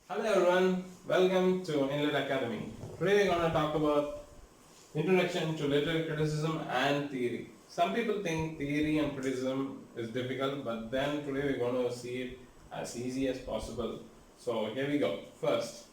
Hello everyone, welcome to Inlet Academy. Today we're going to talk about Introduction to Literary Criticism and Theory. Some people think theory and criticism is difficult, but then today we're going to see it as easy as possible. So here we go. First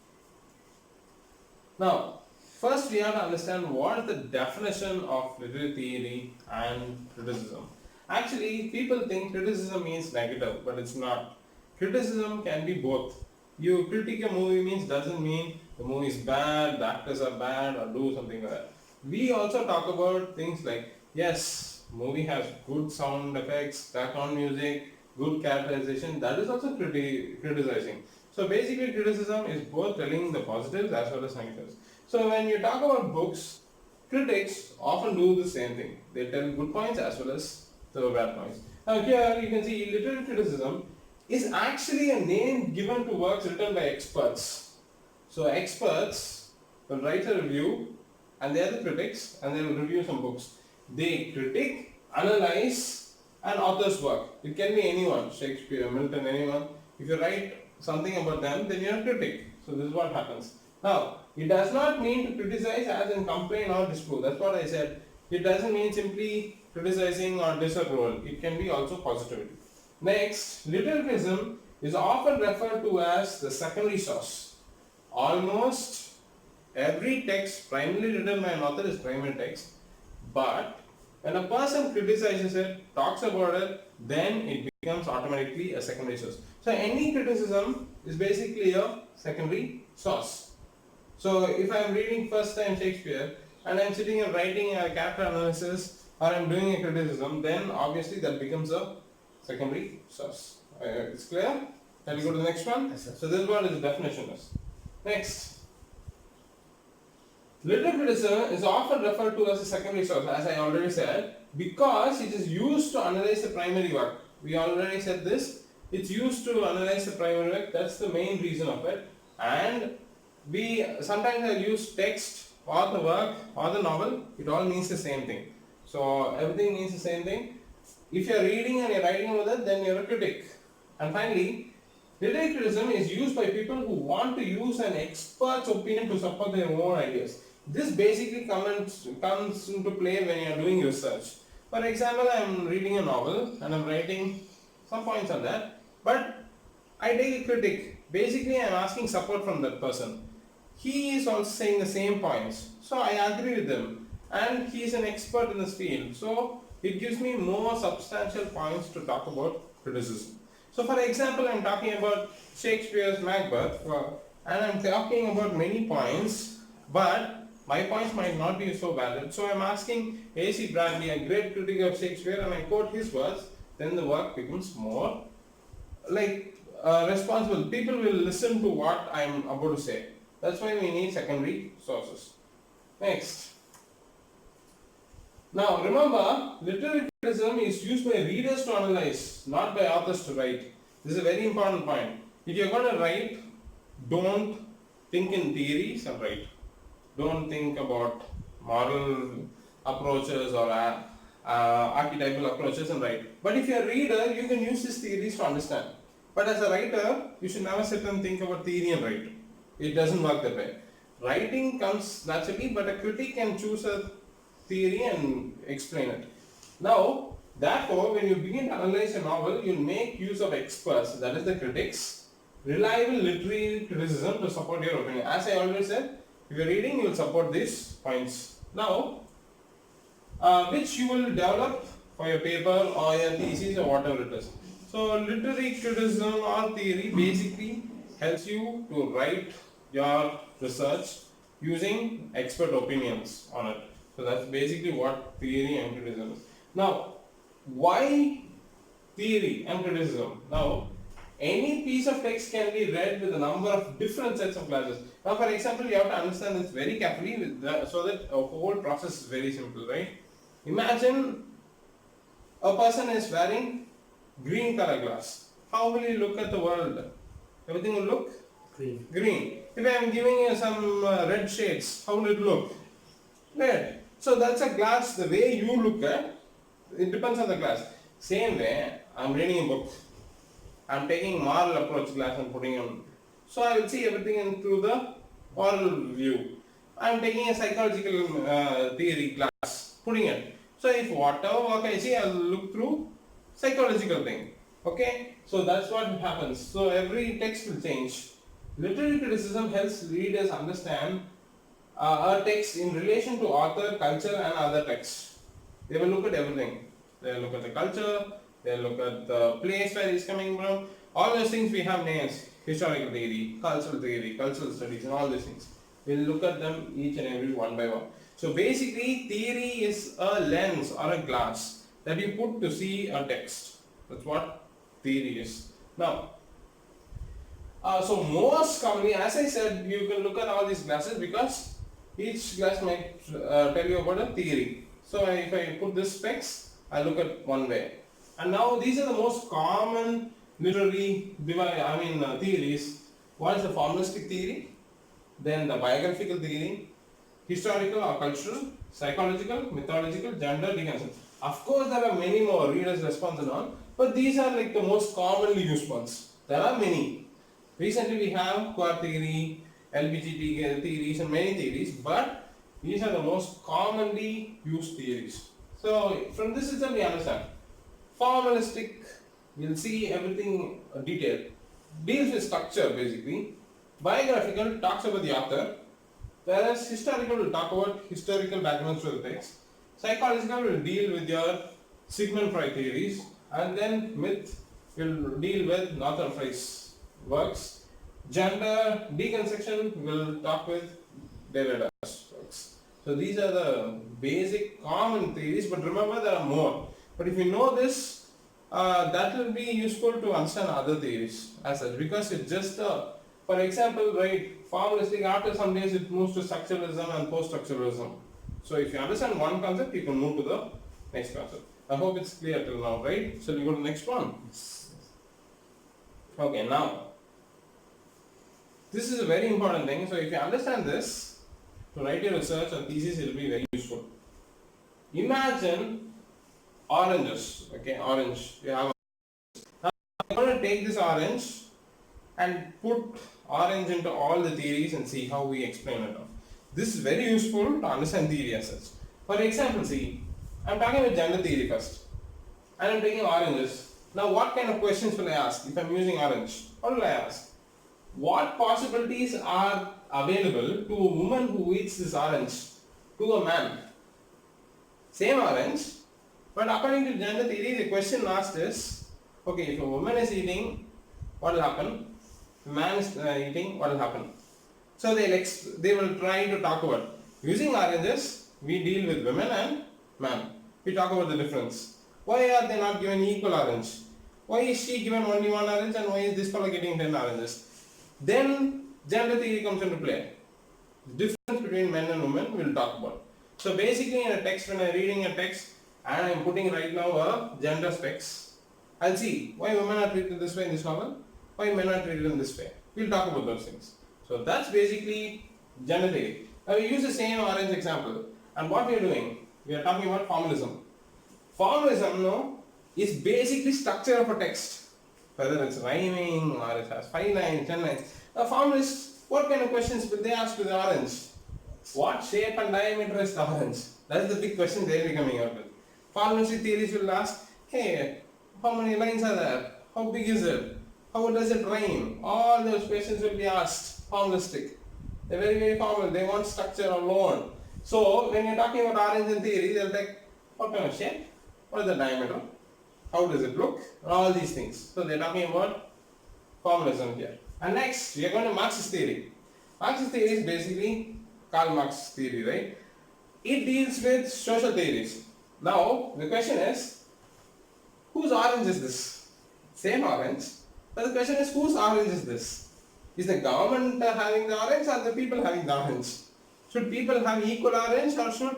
we have to understand what is the definition of literary theory and criticism. Actually, people think criticism means negative, but it's not. Criticism can be both. You critique a movie means doesn't mean the movie is bad, the actors are bad, or do something like that. We also talk about things like yes, movie has good sound effects, background music, good characterization. That is also criticizing. So basically, criticism is both telling the positives as well as negatives. So when you talk about books, critics often do the same thing. They tell good points as well as the bad points. Now here you can see literary criticism is actually a name given to works written by experts. So experts will write a review and they are the critics and they will review some books. They critique, analyze an author's work. It can be anyone, Shakespeare, Milton, anyone. If you write something about them, then you are a critic. So this is what happens. Now, it does not mean to criticize as in complain or disprove. That's what I said. It doesn't mean simply criticizing or disapproval. It can be also positivity. Next, literalism is often referred to as the secondary source. Almost every text primarily written by an author is primary text, but when a person criticizes it, talks about it, then it becomes automatically a secondary source. So any criticism is basically a secondary source. So if I am reading first time Shakespeare and I am sitting and writing a character analysis or I am doing a criticism, then obviously that becomes a secondary source. It's clear? Can we go to the next one? Yes, sir. So this is what its definition is. Next. Literary criticism is often referred to as a secondary source, as I already said, because it is used to analyze the primary work. We already said this. It's used to analyze the primary work. That's the main reason of it. And we sometimes I use text or the work or the novel. It all means the same thing. So everything means the same thing. If you are reading and you are writing about it, then you are a critic. And finally, literary criticism is used by people who want to use an expert's opinion to support their own ideas. This basically comes into play when you are doing research. For example, I am reading a novel and I am writing some points on that, but I take a critic. Basically, I am asking support from that person. He is also saying the same points, so I agree with him, and he is an expert in this field. So it gives me more substantial points to talk about criticism. So for example, I am talking about Shakespeare's Macbeth and I am talking about many points, but my points might not be so valid. So I am asking A.C. Bradley, a great critic of Shakespeare, and I quote his words, then the work becomes more responsible. People will listen to what I am about to say. That's why we need secondary sources. Next. Now remember, literary criticism is used by readers to analyze, not by authors to write. This is a very important point. If you are going to write, don't think in theories and write. Don't think about moral approaches or archetypal approaches and write. But if you are a reader, you can use these theories to understand. But as a writer, you should never sit and think about theory and write. It doesn't work that way. Writing comes naturally, but a critic can choose a theory and explain it. Now, therefore, when you begin to analyze a novel, you make use of experts, that is the critics, reliable literary criticism to support your opinion. As I already said, if you are reading, you will support these points. Now, which you will develop for your paper or your thesis or whatever it is. So, literary criticism or theory basically helps you to write your research using expert opinions on it. So that's basically what theory and criticism is. Now, why theory and criticism? Now, any piece of text can be read with a number of different sets of classes. Now, for example, you have to understand this very carefully so that a whole process is very simple, right? Imagine a person is wearing green color glass. How will he look at the world? Everything will look green. If I am giving you some red shades, how will it look? Red. So that's a glass, the way you look at, it depends on the glass. Same way, I am reading a book. I am taking moral approach glass and putting on So I will see everything in through the oral view. I am taking a psychological theory class, putting it. So if whatever work I see, I will look through psychological thing. Okay, so that's what happens. So every text will change. Literary criticism helps readers understand a text in relation to author, culture, and other texts. They will look at everything. They will look at the culture. They will look at the place where it's coming from. All those things we have names: historical theory, cultural studies, and all these things. We'll look at them each and every one by one. So basically, theory is a lens or a glass that you put to see a text. That's what theory is. Now, so most commonly, as I said, you can look at all these glasses because each glass might tell you about a theory. So if I put this specs, I look at one way. And now these are the most common literary theories. One is the formalistic theory, then the biographical theory, historical or cultural, psychological, mythological, gender, deconstruction. Of course, there are many more, readers' response and all, but these are like the most commonly used ones. There are many. Recently, we have queer theory, LGBT theories, and many theories, but these are the most commonly used theories. So, from this itself, we understand. Formalistic, we'll see everything detailed, deals with structure basically. Biographical talks about the author, whereas historical will talk about historical backgrounds to the text. Psychological will deal with your Sigmund Freud theories, and then myth will deal with Northern Freud's works. Gender deconstruction will talk with Derrida's works. So these are the basic common theories, but remember there are more. But if you know this, that will be useful to understand other theories as such, because it's just for example, right, formalistic, after some days it moves to structuralism and post-structuralism. So if you understand one concept, you can move to the next concept. I hope it's clear till now, right? So we go to the next one. Okay, now, this is a very important thing. So if you understand this, to write your research or thesis, it will be very useful. Imagine oranges, okay, orange. You have. Now I'm going to take this orange and put orange into all the theories and see how we explain it. This is very useful to understand theory as such. For example, see, I'm talking about gender theory first, and I'm taking oranges. Now, what kind of questions will I ask if I'm using orange? What will I ask? What possibilities are available to a woman who eats this orange to a man? Same orange, but according to gender theory, the question asked is, okay, if a woman is eating, what will happen? If a man is eating, what will happen? So they will try to talk about. Using oranges, we deal with women and man. We talk about the difference. Why are they not given equal orange? Why is she given only one orange and why is this fellow getting 10 oranges? Then gender theory comes into play. The difference between men and women we'll talk about. So basically in a text, when I'm reading a text and I'm putting right now a gender specs, I'll see why women are treated this way in this novel, why men are treated in this way. We'll talk about those things. So that's basically gender theory. Now we use the same orange example, and what we are doing, we are talking about formalism. Formalism, is basically structure of a text, whether it's rhyming or it has 5 lines, 10 lines. A formalist, what kind of questions will they ask to the orange? What shape and diameter is the orange? That's the big question they'll be coming out with. Formalistic theories will ask, hey, how many lines are there? How big is it? How does it rhyme? All those questions will be asked. Formalistic. They're very, very formal. They want structure alone. So when you're talking about orange in theory, they'll take what kind of shape? What is the diameter? How does it look? All these things. So they're talking about formalism here. And next, we are going to Marxist theory. Marxist theory is basically Karl Marx theory, right? It deals with social theories. Now, the question is, whose orange is this? Same orange. But the question is, whose orange is this? Is the government having the orange or the people having the orange? Should people have equal orange or should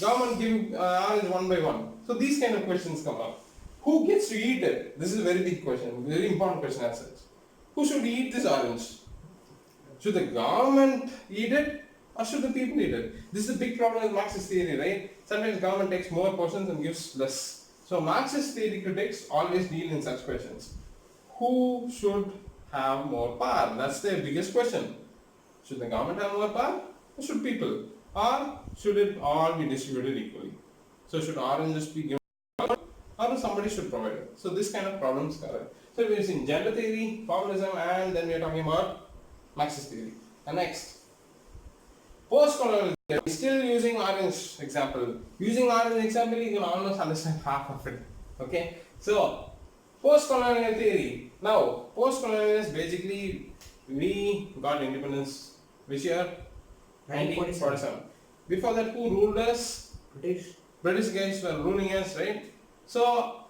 government give orange one by one? So these kind of questions come up. Who gets to eat it? This is a very big question, very important question as such. Who should eat this orange? Should the government eat it or should the people eat it? This is a big problem with Marxist theory, right? Sometimes government takes more portions and gives less. So Marxist theory critics always deal in such questions. Who should have more power? That's the biggest question. Should the government have more power? Or should people? Or should it all be distributed equally? So should oranges be given or somebody should provide it? So this kind of problems are. So we're using gender theory, formalism, and then we're talking about Marxist theory. And next, post-colonial theory. Still using orange example. Using orange example, you can almost understand half of it. Okay? So post-colonial theory. Now, post-colonial is basically we got independence which year? 1947. Before that, who ruled us? British guys were ruling us, right? So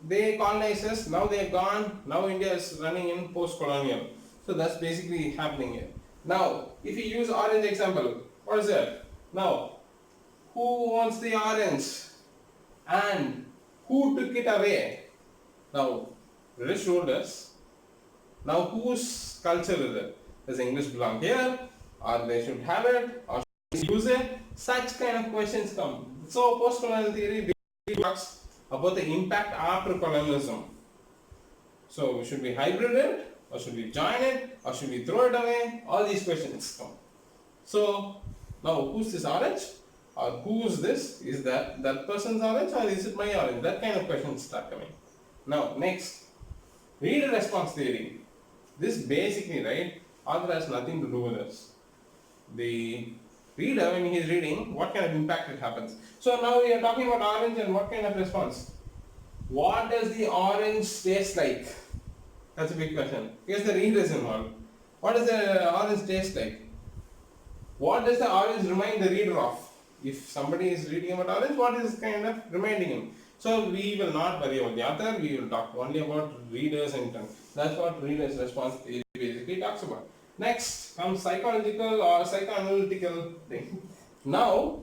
they colonized us. Now they are gone. Now India is running in post-colonial. So that's basically happening here. Now, if you use orange example, what is that? Now, who owns the orange? And who took it away? Now, British ruled us. Now, whose culture is it? Does English belong here? Or they should have it? Or should they use it? Such kind of questions come. So, post-colonial theory basically talks about the impact after colonialism. So, should we hybrid it? Or should we join it? Or should we throw it away? All these questions come. So, now who's this orange? Or who's this? Is that person's orange or is it my orange? That kind of questions start coming. Now, next, reader response theory. This basically, right, author has nothing to do with this. The reader, when he is reading, what kind of impact it happens. So now we are talking about orange and what kind of response. What does the orange taste like? That's a big question. Because the reader is involved. What does the orange taste like? What does the orange remind the reader of? If somebody is reading about orange, what is kind of reminding him? So we will not worry about the author, we will talk only about readers and intent. That's what readers response theory basically talks about. Next comes psychological or psychoanalytical thing. Now,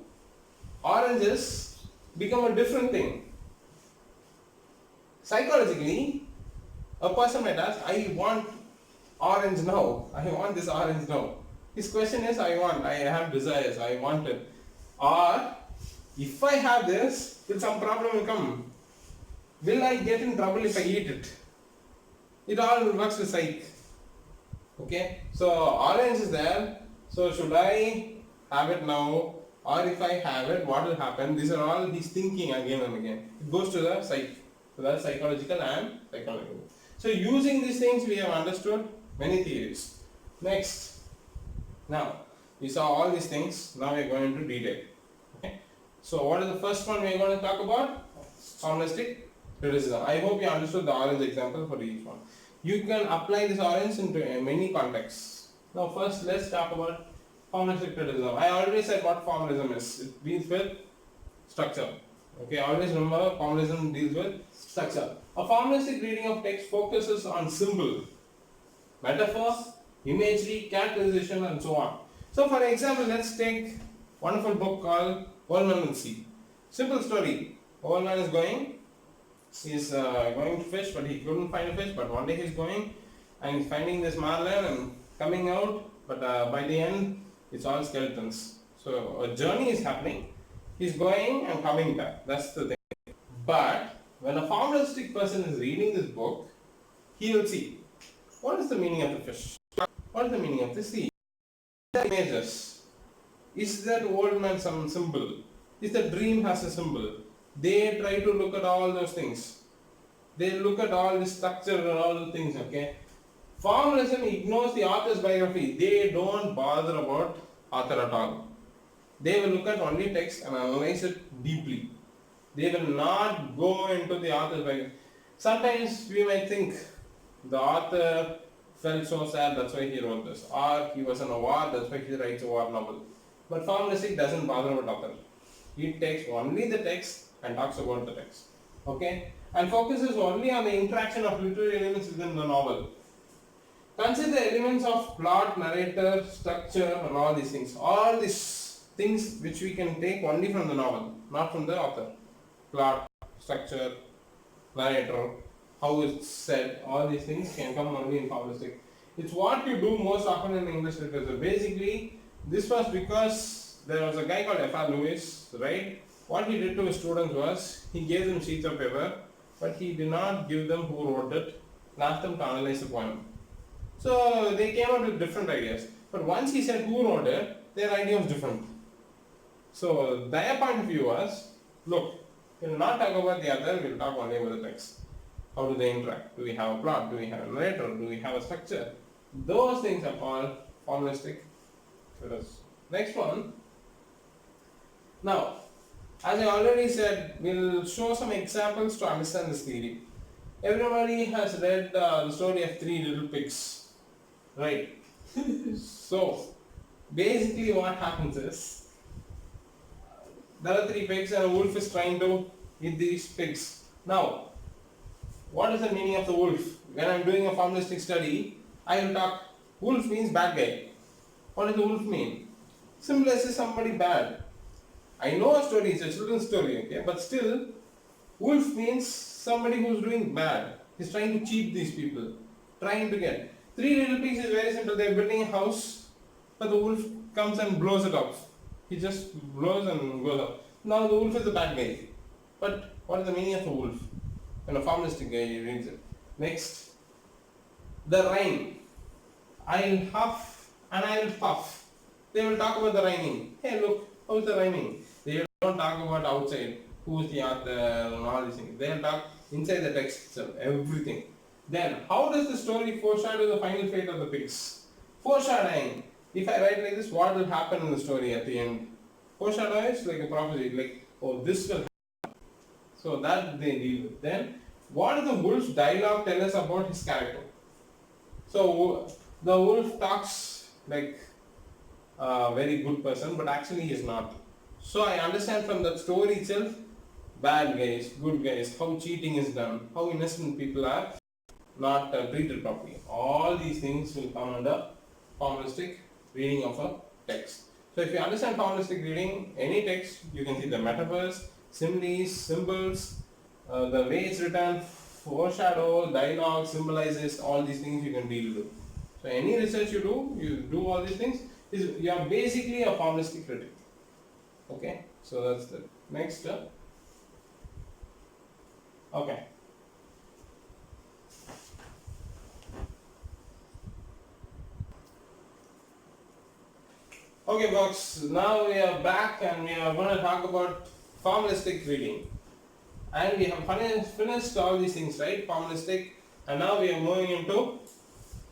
oranges become a different thing. Psychologically, a person might ask, I want orange now. I want this orange now. His question is, I have desires, I want it. Or, if I have this, will some problem will come? Will I get in trouble if I eat it? It all works with psych. Okay, so orange is there. So should I have it now? Or if I have it, what will happen? These are all he's thinking again and again. It goes to the psych. So that's psychological and psychological. So using these things we have understood many theories. Next. Now, we saw all these things. Now we are going into detail. Okay. So what is the first one we are going to talk about? Formalistic criticism. I hope you understood the orange example for each one. You can apply this orange into many contexts. Now first let's talk about formalistic criticism. I already said what formalism is. It deals with structure. Okay, always remember formalism deals with structure. A formalistic reading of text focuses on symbol, metaphor, imagery, characterization and so on. So for example, let's take a wonderful book called Old Man and Sea. Simple story. Old man is going to fish, but he couldn't find a fish, but one day he's going and he's finding this marlin and coming out, but by the end it's all skeletons. So a journey is happening. He's going and coming back. That's the thing. But when a formalistic person is reading this book, he will see what is the meaning of the fish? What is the meaning of the sea? The images. Is that old man some symbol? Is the dream has a symbol? They try to look at all those things. They look at all the structure and all the things, okay? Formalism ignores the author's biography. They don't bother about author at all. They will look at only text and analyze it deeply. They will not go into the author's biography. Sometimes we might think the author felt so sad, that's why he wrote this. Or he was in a war, that's why he writes a war novel. But formalistic doesn't bother about author. He takes only the text and talks about the text. Okay? And focuses only on the interaction of literary elements within the novel. Consider the elements of plot, narrator, structure and all these things. All these things which we can take only from the novel, not from the author. Plot, structure, narrator, how it's said, all these things can come only in formalistic. It's what you do most often in English literature. Basically, this was because there was a guy called F.R. Lewis, right? What he did to his students was, he gave them sheets of paper, but he did not give them who wrote it, and asked them to analyze the poem. So they came up with different ideas. But once he said who wrote it, their idea was different. So their point of view was, look, we'll not talk about the other, we'll talk only about the text. How do they interact? Do we have a plot? Do we have a narrator? Do we have a structure? Those things are called formalistic criticism. Next one. Now, as I already said, we'll show some examples to understand this theory. Everybody has read the story of Three Little Pigs, right? So, basically what happens is, there are three pigs and a wolf is trying to eat these pigs. Now, what is the meaning of the wolf? When I am doing a formalistic study, I will talk, wolf means bad guy. What does the wolf mean? Simple as somebody bad. I know a story, it's a children's story, okay, but still, wolf means somebody who's doing bad. He's trying to cheat these people, trying to get. Three Little Pigs is very simple. They're building a house, but the wolf comes and blows it up. He just blows and goes up. Now the wolf is the bad guy. But what is the meaning of the wolf? When a formalistic guy reads it. Next, the rhyme. I'll huff and I'll puff. They will talk about the rhyming. Hey, look, how's the rhyming? They don't talk about outside, who's the author and all these things. They'll talk inside the text itself, everything. Then, how does the story foreshadow the final fate of the pigs? Foreshadowing. If I write like this, what will happen in the story at the end? Foreshadow is like a prophecy, like, oh, this will happen. So that they deal with. Then, what does the wolf's dialogue tell us about his character? So, the wolf talks like a very good person, but actually he is not. So I understand from that story itself, bad guys, good guys, how cheating is done, how innocent people are not treated properly. All these things will come under formalistic reading of a text. So if you understand formalistic reading, any text, you can see the metaphors, similes, symbols, the way it's written, foreshadow, dialogue, symbolizes, all these things you can deal with. So any research you do all these things, you are basically a formalistic critic. Okay, so that's the next. Okay. Okay folks, now we are back and we are going to talk about formalistic reading. And we have finished all these things, right? Formalistic, and now we are moving into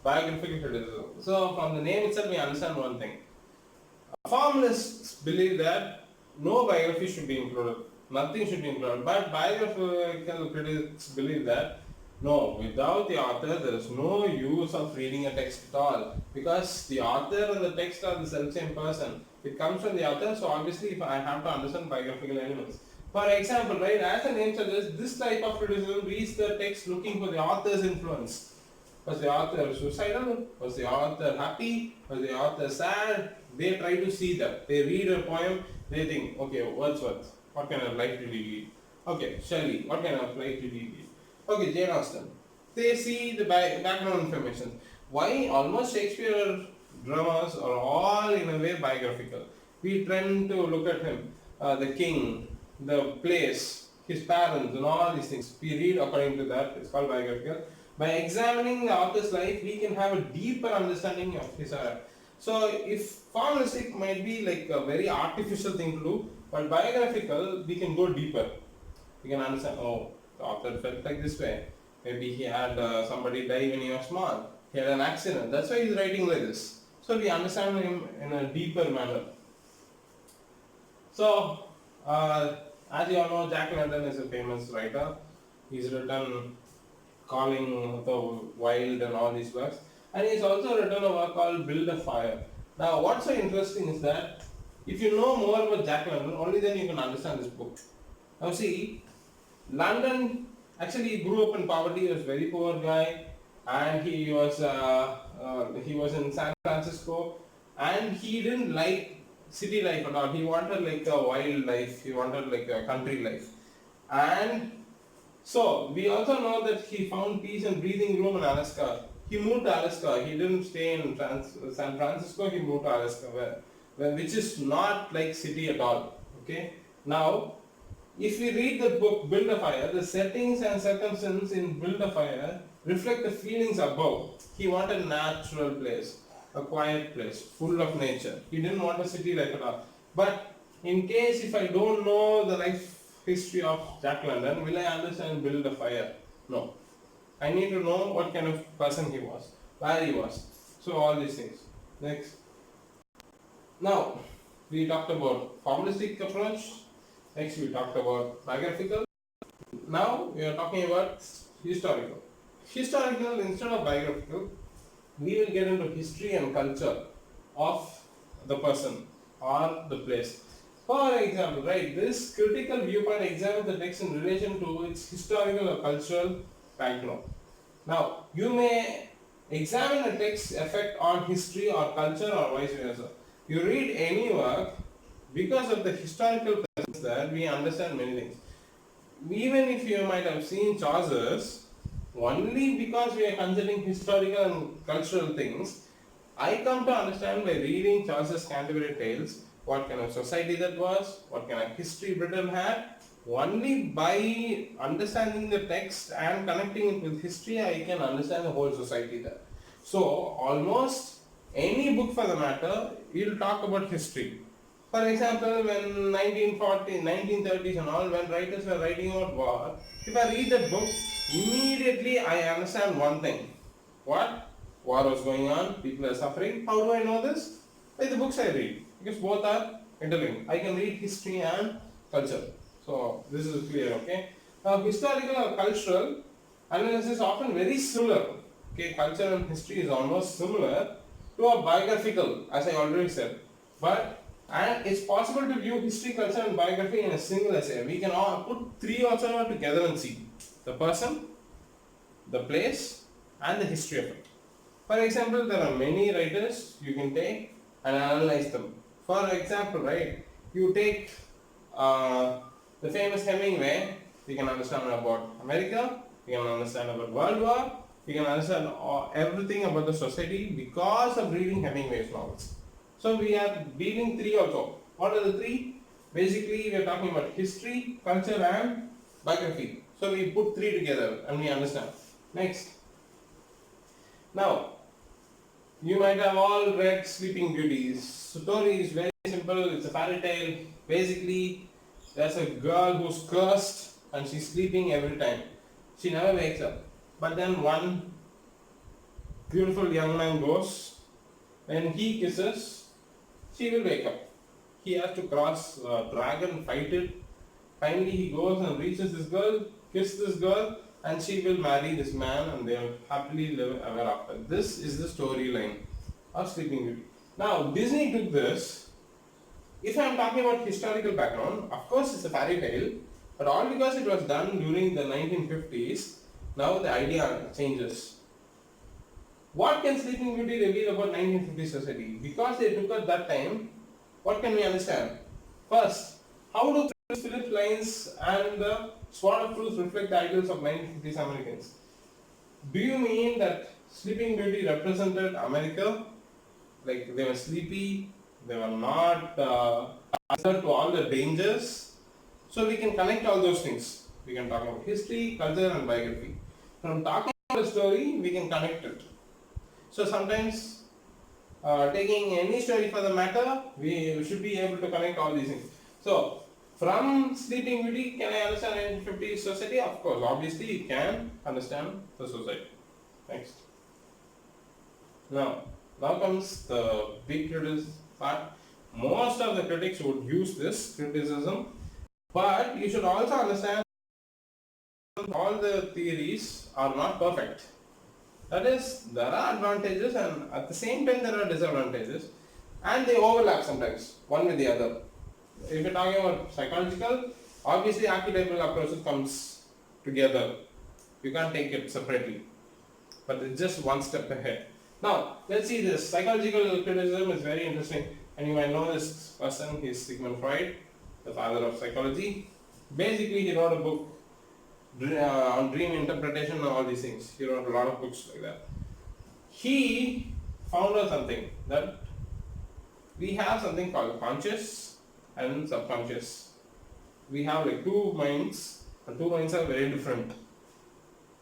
biographical criticism. So from the name itself we understand one thing. Formalists believe that no biography should be included, nothing should be included, but biographical critics believe that no, without the author there is no use of reading a text at all, because the author and the text are the same person. It comes from the author, so obviously if I have to understand biographical elements. For example, right, as the name suggests, this type of criticism reads the text looking for the author's influence. Was the author suicidal? Was the author happy? Was the author sad? They try to see that. They read a poem, they think, okay, Wordsworth, what kind of life did he lead? Okay, Shelley, what kind of life did he lead? Okay, Jane Austen. They see the background information. Why? Almost Shakespeare dramas are all in a way biographical. We tend to look at him, the king, the place, his parents and all these things. We read according to that, it's called biographical. By examining the author's life, we can have a deeper understanding of his era. So if formalistic might be like a very artificial thing to do, but biographical, we can go deeper. We can understand, oh, the author felt like this way. Maybe he had somebody die when he was small. He had an accident. That's why he's writing like this. So we understand him in a deeper manner. So, as you all know, Jack London is a famous writer. He's written Calling the Wild and all these works. And he's also written a work called Build a Fire. Now, what's so interesting is that if you know more about Jack London, only then you can understand this book. Now see, London actually grew up in poverty. He was a very poor guy, and he was in San Francisco, and he didn't like city life at all. He wanted like a wild life. He wanted like a country life. And so we also know that he found peace and breathing room in Alaska. He moved to Alaska. He didn't stay in San Francisco. He moved to Alaska, which is not like city at all. Okay. Now, if we read the book Build a Fire, the settings and circumstances in Build a Fire reflect the feelings above. He wanted a natural place, a quiet place, full of nature. He didn't want a city like that. But in case if I don't know the life history of Jack London, will I understand and build a fire? No. I need to know what kind of person he was, where he was. So all these things. Next. Now, we talked about formalistic approach. Next, we talked about biographical. Now, we are talking about historical. Historical instead of biographical, we will get into history and culture of the person or the place. For example, right, this critical viewpoint examines the text in relation to its historical or cultural background. Now, you may examine a text's effect on history or culture or vice versa. You read any work, because of the historical presence there, we understand many things. Even if you might have seen Chaucer's, only because we are considering historical and cultural things, I come to understand by reading Chaucer's Canterbury Tales what kind of society that was, what kind of history Britain had. Only by understanding the text and connecting it with history, I can understand the whole society there. So, almost any book for the matter, you'll talk about history. For example, when 1940s, 1930s and all, when writers were writing about war, if I read that book, immediately I understand one thing. What? War was going on, people are suffering. How do I know this? By the books I read. Because both are interlinked. I can read history and culture. So, this is clear, okay? Now, historical or cultural analysis is often very similar. Okay, culture and history is almost similar to a biographical, as I already said. But and it's possible to view history, culture and biography in a single essay. We can all put three also together and see the person, the place and the history of it. For example, there are many writers you can take and analyze them. For example, right, you take the famous Hemingway, we can understand about America, we can understand about World War, we can understand everything about the society because of reading Hemingway's novels. So we are dealing three also. What are the three? Basically, we are talking about history, culture and biography. So we put three together and we understand. Next. Now, you might have all read Sleeping Beauty. Story is very simple. It's a fairy tale. Basically, there's a girl who's cursed and she's sleeping every time. She never wakes up. But then one beautiful young man goes. When he kisses, she will wake up. He has to cross a dragon, fight it. Finally, he goes and reaches this girl, kisses this girl, and she will marry this man and they will happily live ever after. This is the storyline of Sleeping Beauty. Now, Disney took this. If I am talking about historical background, of course it's a fairy tale, but all because it was done during the 1950s, now the idea changes. What can Sleeping Beauty reveal about 1950s society? Because they took at that time, what can we understand? First, how do Phillips lines and the Sword of Truth reflect the ideals of 1950s Americans? Do you mean that Sleeping Beauty represented America? Like they were sleepy, they were not answer to all the dangers? So we can connect all those things. We can talk about history, culture and biography. From talking about a story, we can connect it. So sometimes taking any story for the matter, we should be able to connect all these things. So from Sleeping Beauty, can I understand 1950s society? Of course, obviously you can understand the society. Next. Now comes the big criticism part. Most of the critics would use this criticism, but you should also understand all the theories are not perfect. That is, there are advantages and at the same time there are disadvantages and they overlap sometimes, one with the other. If you're talking about psychological, obviously archetypal approaches comes together. You can't take it separately, but it's just one step ahead. Now, let's see this. Psychological criticism is very interesting and you might know this person, he's Sigmund Freud, the father of psychology. Basically, he wrote a book on dream interpretation and all these things. He wrote a lot of books like that. He found out something, that we have something called conscious and subconscious. We have like two minds and two minds are very different.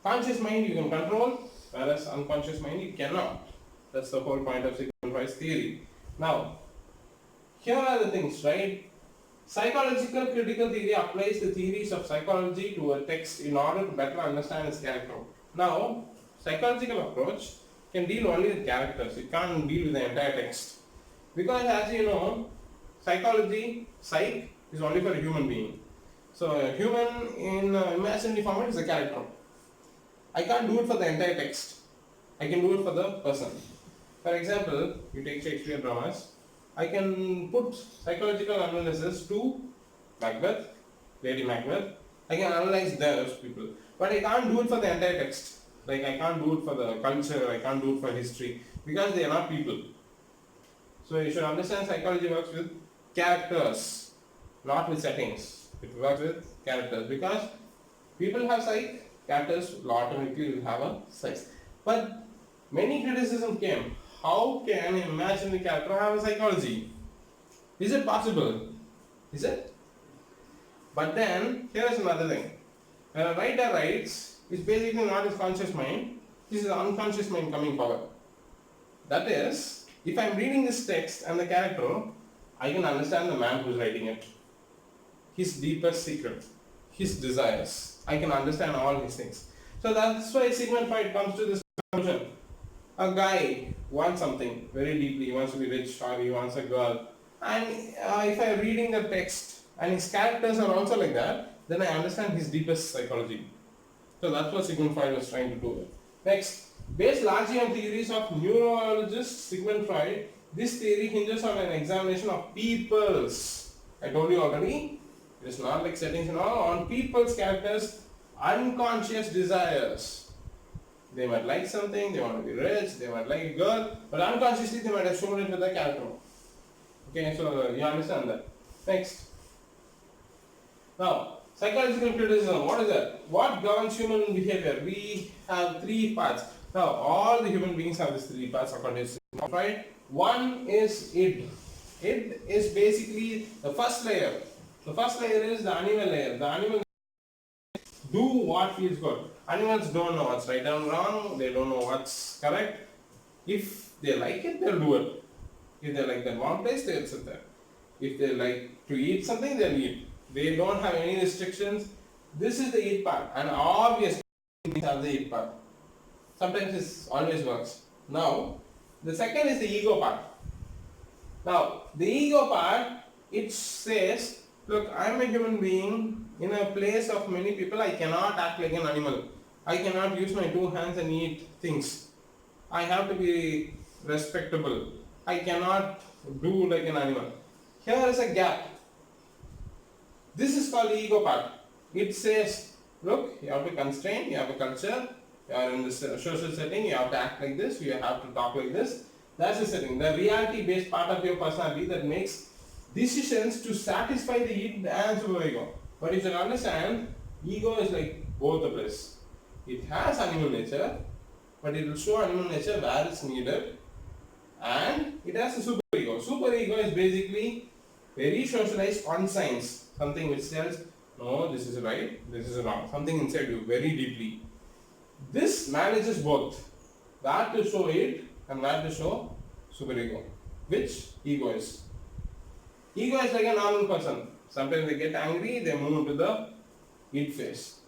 Conscious mind you can control, whereas unconscious mind you cannot. That's the whole point of Sigmund Freud's theory. Now, here are the things, right? Psychological critical theory applies the theories of psychology to a text in order to better understand its character. Now, psychological approach can deal only with characters. It can't deal with the entire text. Because as you know, psychology, psych, is only for a human being. So a human in imaginary format is a character. I can't do it for the entire text. I can do it for the person. For example, you take Shakespeare dramas, I can put psychological analysis to Macbeth, Lady Macbeth. I can analyze those people. But I can't do it for the entire text. Like I can't do it for the culture, I can't do it for history. Because they are not people. So you should understand psychology works with characters, not with settings. It works with characters. Because people have psych, characters automatically will have a psych. But many criticism came. How can an imaginary character have a psychology? Is it possible? Is it? But then, here is another thing. When a writer writes, it's basically not his conscious mind, this is the unconscious mind coming forward. That is, if I am reading this text and the character, I can understand the man who is writing it. His deepest secret, his desires. I can understand all these things. So that's why Sigmund Freud comes to this conclusion. A guy wants something very deeply, he wants to be rich or he wants a girl. And if I am reading the text and his characters are also like that, then I understand his deepest psychology. So that's what Sigmund Freud was trying to do. Next, based largely on theories of neurologist Sigmund Freud, this theory hinges on an examination of people's, I told you already, it is not like settings and all, on people's characters, unconscious desires. They might like something, they want to be rich, they might like a girl, but unconsciously they might have shown it with their character. Okay, so you understand that. Next. Now, psychological criticism, what is that? What governs human behavior? We have three parts. Now, all the human beings have these three parts according to Sigmund Freud. One is id. Id is basically the first layer. The first layer is the animal layer. The animal do what feels good. Animals don't know what's right and wrong, they don't know what's correct. If they like it, they'll do it. If they like the wrong place, they'll sit there. If they like to eat something, they'll eat. They don't have any restrictions. This is the eat part, and obviously these are the eat part. Sometimes this always works. Now, the second is the ego part. Now, the ego part, it says, look, I am a human being in a place of many people. I cannot act like an animal. I cannot use my two hands and eat things. I have to be respectable. I cannot do like an animal. Here is a gap. This is called the ego part. It says, look, you have to constrain, you have a culture, you are in this social setting, you have to act like this, you have to talk like this. That's the setting. The reality-based part of your personality that makes decisions to satisfy the id and superego. But you should understand, ego is like both the place. It has animal nature, but it will show animal nature where it's needed, and it has a superego. Superego is basically very socialized conscience, something which tells, no, this is right, this is wrong, something inside you very deeply. This manages both, where to show it and where to show superego, which ego is. Ego is like a normal person. Sometimes they get angry, they move to the id phase.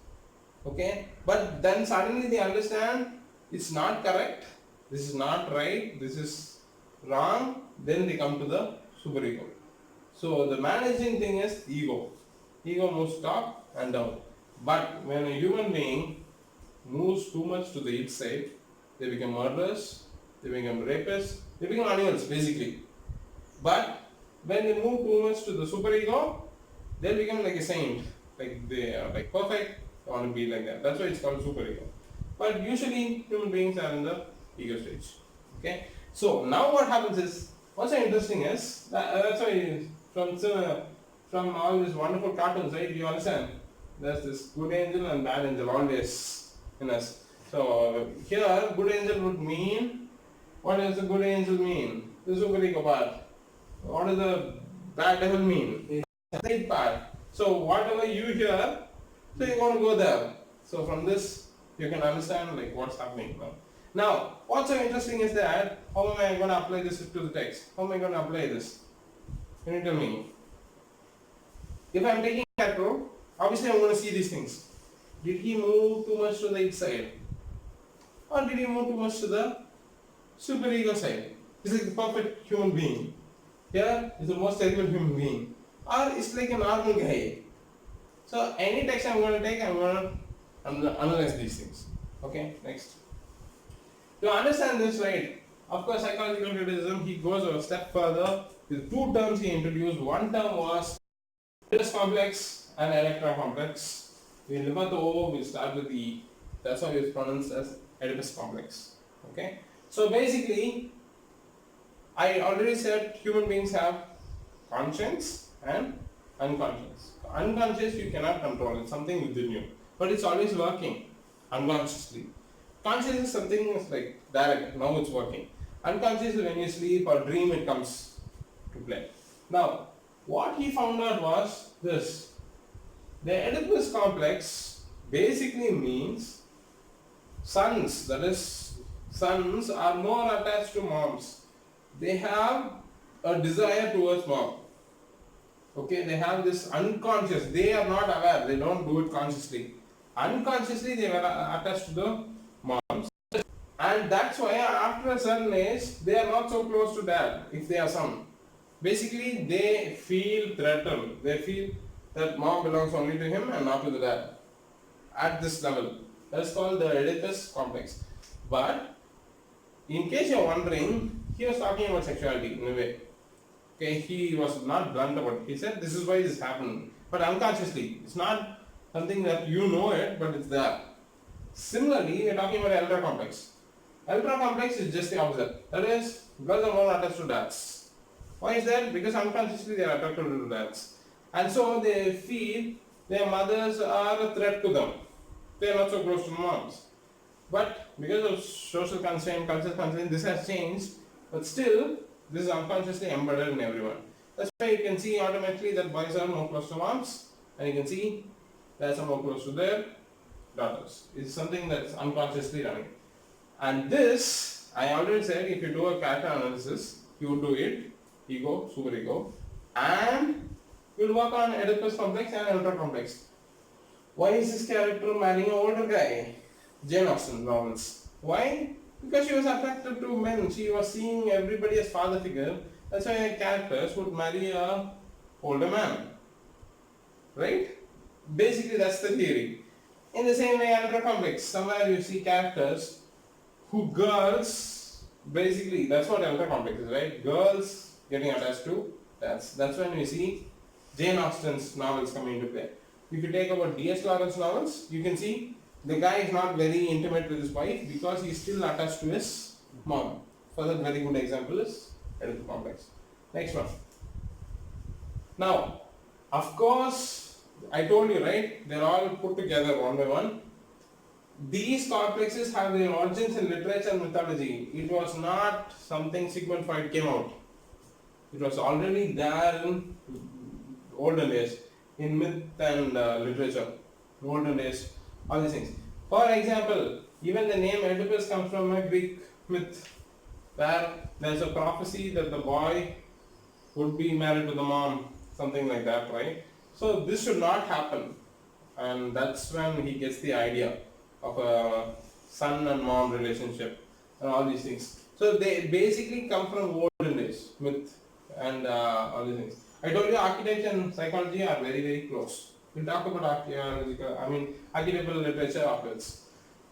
Okay? But then suddenly they understand it's not correct, this is not right, this is wrong, then they come to the superego. So the managing thing is ego. Ego moves top and down. But when a human being moves too much to the id side, they become murderers, they become rapists, they become animals basically. But when they move too much to the superego, they'll become like a saint. Like they are like perfect, they want to be like that. That's why it's called superego. But usually human beings are in the ego stage. Okay? So now what happens is, what's so interesting is, that's why from all these wonderful cartoons, right, you understand, there's this good angel and bad angel always in us. So here, good angel would mean, what does the good angel mean? The superego part. What does the bad devil mean? It's the part. So whatever you hear, so you want to go there. So from this you can understand like what's happening now. Now, what's so interesting is that how am I going to apply this to the text? How am I going to apply this? Can you tell me? If I am taking a character, obviously I am going to see these things. Did he move too much to the side? Or did he move too much to the superego side? Is like the perfect human being. Here is the most terrible human being. Or it's like a normal guy. So any text I'm going to take, I'm going to analyze these things. Okay, next. To understand this, right, of course, psychological criticism, he goes a step further. With two terms he introduced. One term was Oedipus Complex and Electra Complex. We'll never the O, we'll start with E. That's why it's pronounced as Oedipus Complex. Okay. So basically, I already said human beings have conscience and unconscious. Unconscious you cannot control, it's something within you. But it's always working unconsciously. Conscious is something that's like direct, now it's working. Unconscious is when you sleep or dream it comes to play. Now, what he found out was this. The Oedipus complex basically means sons, that is, sons are more attached to moms. They have a desire towards mom. Okay, they have this unconscious, they are not aware, they don't do it consciously. Unconsciously they were attached to the moms. And that's why after a certain age, they are not so close to dad if they are son. Basically, they feel threatened. They feel that mom belongs only to him and not to the dad. At this level. That's called the Oedipus complex. But, in case you're wondering, he was talking about sexuality in a way. Okay, he was not blunt about it. He said this is why this happened. But unconsciously. It's not something that you know it, but it's there. Similarly, we are talking about Electra complex. Electra complex is just the opposite. That is, girls are more attached to dads. Why is that? Because unconsciously they are attracted to dads. And so they feel their mothers are a threat to them. They are not so close to moms. But because of social constraint, cultural constraint, this has changed. But still, this is unconsciously embedded in everyone. That's why you can see automatically that boys are more close to moms, and you can see dads are more close to their daughters. It's something that's unconsciously running. And this, I already said, if you do a character analysis, you would do it, ego, superego, and you will work on Oedipus complex and Electra complex. Why is this character marrying an older guy? Jane Austen novels. Why? Because she was attracted to men. She was seeing everybody as father figure. That's why characters would marry a older man. Right? Basically, that's the theory. In the same way, Electra complex. Somewhere you see characters who girls, basically, that's what Electra complex is, right? Girls getting attached to dads. That's when we see Jane Austen's novels coming into play. If you take about D.S. Lawrence novels, you can see the guy is not very intimate with his wife because he is still attached to his mom. Further very good example is Oedipus complex. Next one. Now, of course, I told you, right, they're all put together one by one. These complexes have their origins in literature and mythology. It was not something Sigmund Freud came out. It was already there in olden days, in myth and literature, olden days, all these things. For example, even the name Oedipus comes from a Greek myth, where there's a prophecy that the boy would be married to the mom, something like that, right? So this should not happen, and that's when he gets the idea of a son and mom relationship and all these things. So they basically come from olden days, myth and all these things. I told you architecture and psychology are very, very close. We'll talk about archetypal literature afterwards.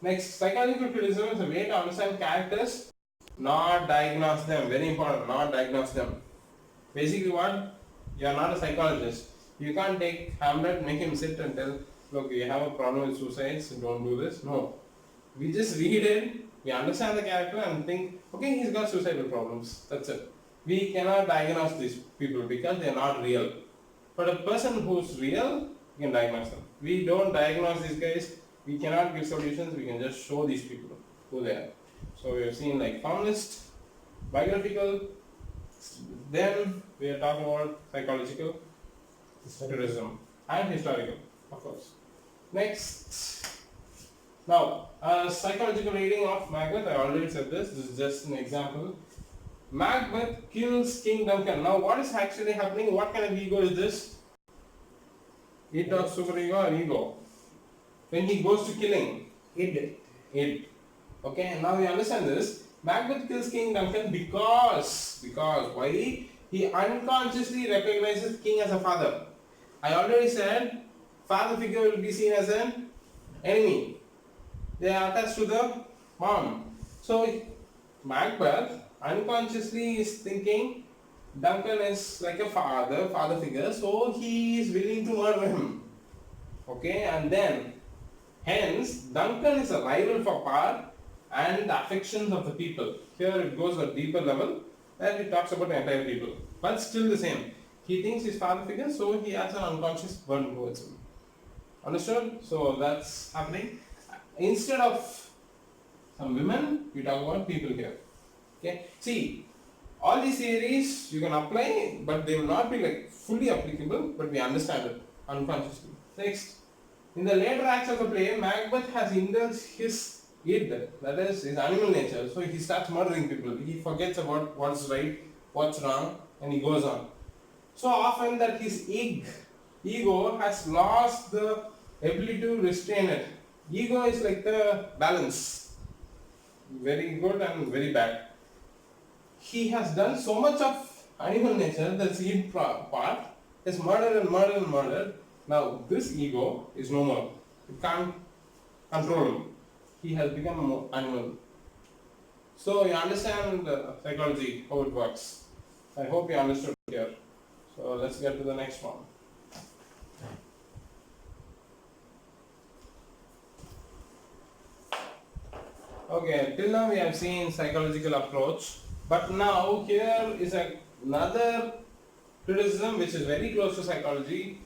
Next, psychological criticism is a way to understand characters, not diagnose them. Very important, not diagnose them. Basically what? You are not a psychologist. You can't take Hamlet, make him sit and tell, look, you have a problem with suicides, don't do this. No. We just read it, we understand the character and think, okay, he's got suicidal problems. That's it. We cannot diagnose these people because they are not real. But a person who's real, you can diagnose them. We don't diagnose these guys, we cannot give solutions, we can just show these people who they are. So we have seen like feminist, biographical, then we are talking about psychological criticism and historical, of course. Next, Now, a psychological reading of Macbeth, I already said this is just an example. Macbeth kills King Duncan. Now, what is actually happening? What kind of ego is this? Id of superego or ego? When he goes to killing? Id. Okay, now you understand this. Macbeth kills King Duncan because why? He unconsciously recognizes King as a father. I already said father figure will be seen as an enemy. They are attached to the mom. So Macbeth unconsciously is thinking Duncan is like a father figure, so he is willing to murder him. Okay, and then hence Duncan is a rival for power and the affections of the people. Here it goes a deeper level and it talks about the entire people. But still the same. He thinks he's father figure, so he has an unconscious burden towards him. Understood? So that's happening. Instead of some women, we talk about people here. Okay. See, all these theories you can apply, but they will not be like fully applicable, but we understand it unconsciously. Next, in the later acts of the play, Macbeth has indulged his id, that is his animal nature. So he starts murdering people. He forgets about what's right, what's wrong, and he goes on. So often that his ego has lost the ability to restrain it. Ego is like the balance, very good and very bad. He has done so much of animal nature, the id part is murdered. Now this ego is no more. You can't control him. He has become an animal. So you understand the psychology, how it works. I hope you understood here. So let's get to the next one. Okay, till now we have seen psychological approach, but now here is another criticism which is very close to psychology,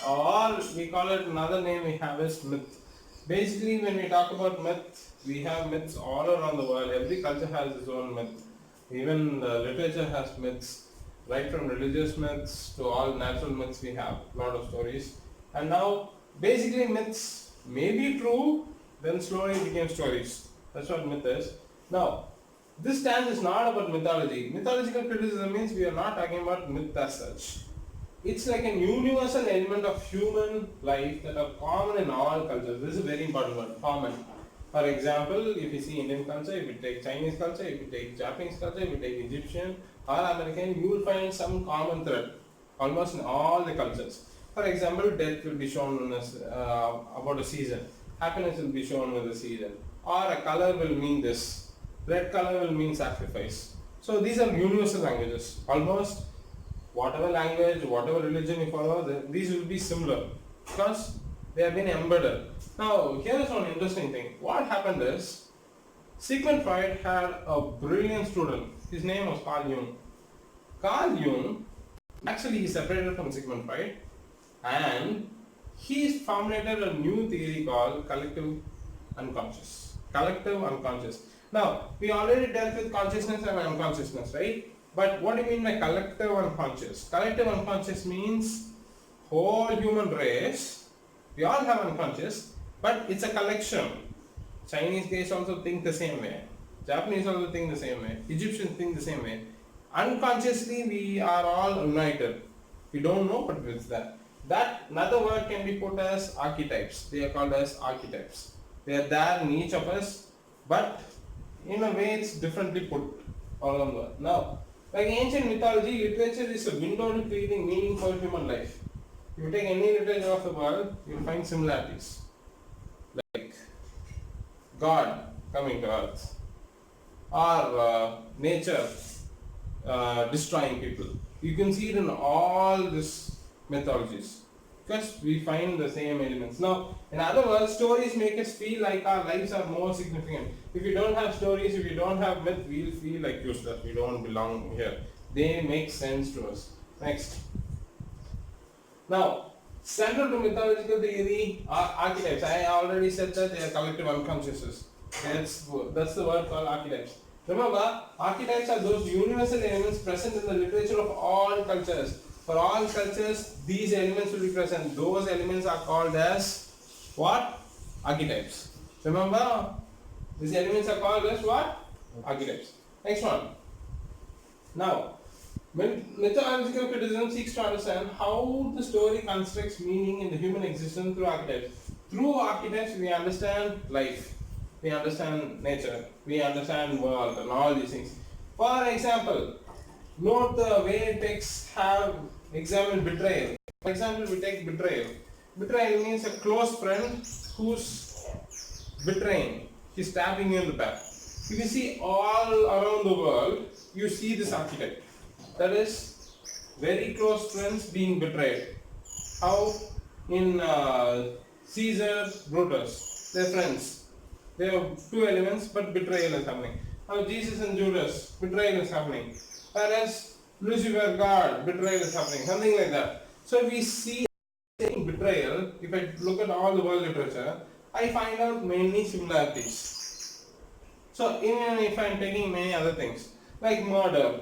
or we call it another name we have is myth. Basically, when we talk about myth, we have myths all around the world. Every culture has its own myth. Even literature has myths, right from religious myths to all natural myths. We have a lot of stories, and now basically myths may be true, then slowly became stories. That's what myth is. Now, this stance is not about mythology. Mythological criticism means we are not talking about myth as such. It's like a universal element of human life that are common in all cultures. This is a very important word, common. For example, if you see Indian culture, if you take Chinese culture, if you take Japanese culture, if you take Egyptian or American, you will find some common thread almost in all the cultures. For example, death will be shown as about a season. Happiness will be shown with a season. Or a color will mean this. Red color will mean sacrifice. So these are universal languages. Almost whatever language, whatever religion you follow, these will be similar because they have been embedded. Now, here is one interesting thing. What happened is, Sigmund Freud had a brilliant student. His name was Carl Jung. Carl Jung, actually he separated from Sigmund Freud and he formulated a new theory called collective unconscious. Collective unconscious. Now, we already dealt with consciousness and unconsciousness, right? But what do you mean by collective unconscious? Collective unconscious means whole human race, we all have unconscious, but it's a collection. Chinese guys also think the same way. Japanese also think the same way. Egyptians think the same way. Unconsciously, we are all united. We don't know, but it's there. That another word can be put as archetypes. They are called as archetypes. They are there in each of us, but in a way it's differently put all around the world. Now, like ancient mythology, literature is a window to creating meaning for human life. If you take any literature of the world, you will find similarities. Like God coming to earth, or nature destroying people. You can see it in all these mythologies because we find the same elements. Now, in other words, stories make us feel like our lives are more significant. If you don't have stories, if you don't have myth, we'll feel like useless. We don't belong here. They make sense to us. Next. Now, central to mythological theory are archetypes. I already said that they are collective unconsciouses. That's the word called archetypes. Remember, archetypes are those universal elements present in the literature of all cultures. For all cultures, these elements will be present. Those elements are called as what? Archetypes. Remember, these elements are called as what? Archetypes. Next one. Now, mythological criticism seeks to understand how the story constructs meaning in the human existence through archetypes. Through archetypes, we understand life, we understand nature, we understand world, and all these things. For example, note the way texts have examined betrayal. For example, we take betrayal. Betrayal means a close friend who's betraying, he's stabbing you in the back. You can see all around the world, you see this archetype. That is, very close friends being betrayed. How? In Caesar, Brutus, they're friends. They have two elements, but betrayal is happening. Now Jesus and Judas, betrayal is happening. Whereas Lucifer, God, betrayal is happening. Something like that. So we see betrayal. If I look at all the world literature, I find out many similarities. So even if I am taking many other things, like murder,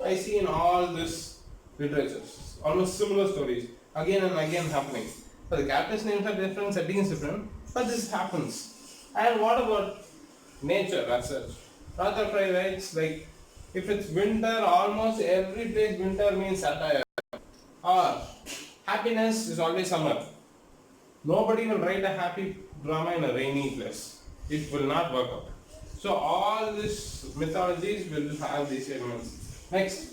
I see in all this literature, almost similar stories, again and again happening. So the characters' names are different, setting is different, but this happens. And what about nature as such? Arthur Fry writes, like, if it's winter, almost every place winter means satire. Or happiness is always summer. Nobody will write a happy drama in a rainy place. It will not work out. So all these mythologies will have these elements. Next.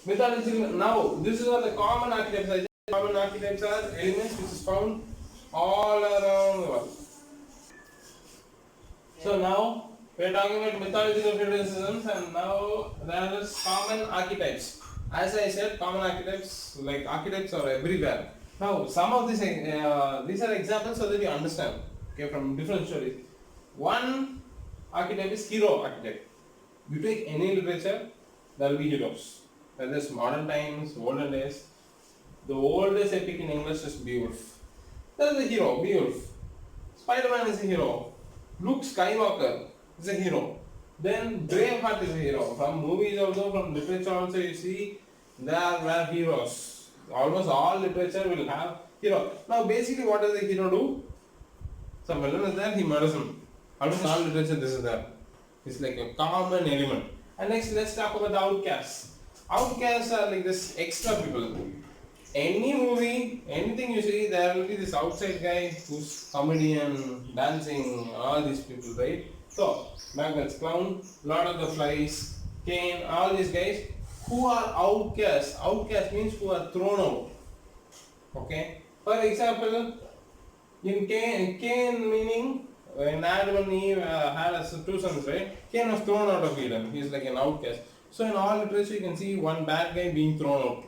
Mythology. Now, this is the common archetypes. Common archetypes are elements which is found all around the world. So now we are talking about mythological criticisms, and now there is common archetypes. As I said, common archetypes, like archetypes are everywhere. Now some of these are examples so that you understand, okay, from different stories. One archetype is hero archetype. You take any literature, there will be heroes. Whether it's modern times, olden days. The oldest epic in English is Beowulf. That is a hero, Beowulf. Spider-Man is a hero. Luke Skywalker is a hero. Then Braveheart is a hero. From movies also, from literature also, you see there were heroes. Almost all literature will have hero. Now basically what does the hero do? Some villain is there, he murders him. Almost all literature this is there. It's like a common element. And next let's talk about the outcasts. Outcasts are like this extra people. Any movie, anything you see, there will be this outside guy who's comedian, dancing, all these people, right? So, Magnet's Clown, Lord of the Flies, Cain, all these guys who are outcasts. Outcast means who are thrown out. Okay? For example, in Cain meaning when Adam and Eve had two sons, right? Cain was thrown out of Eden. He is like an outcast. So in all literature you can see one bad guy being thrown out.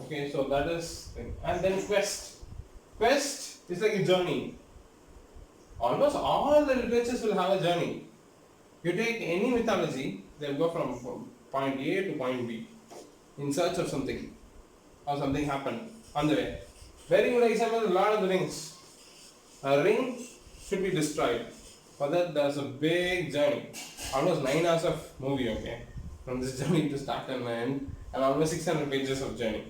Okay, so that is thing. And then quest. Quest is like a journey. Almost all the literatures will have a journey. You take any mythology, they'll go from point A to point B in search of something, or something happened on the way. Very good example is Lord of the Rings. A ring should be destroyed. For that there's a big journey. Almost 9 hours of movie, okay? From this journey to start and end, and almost 600 pages of journey.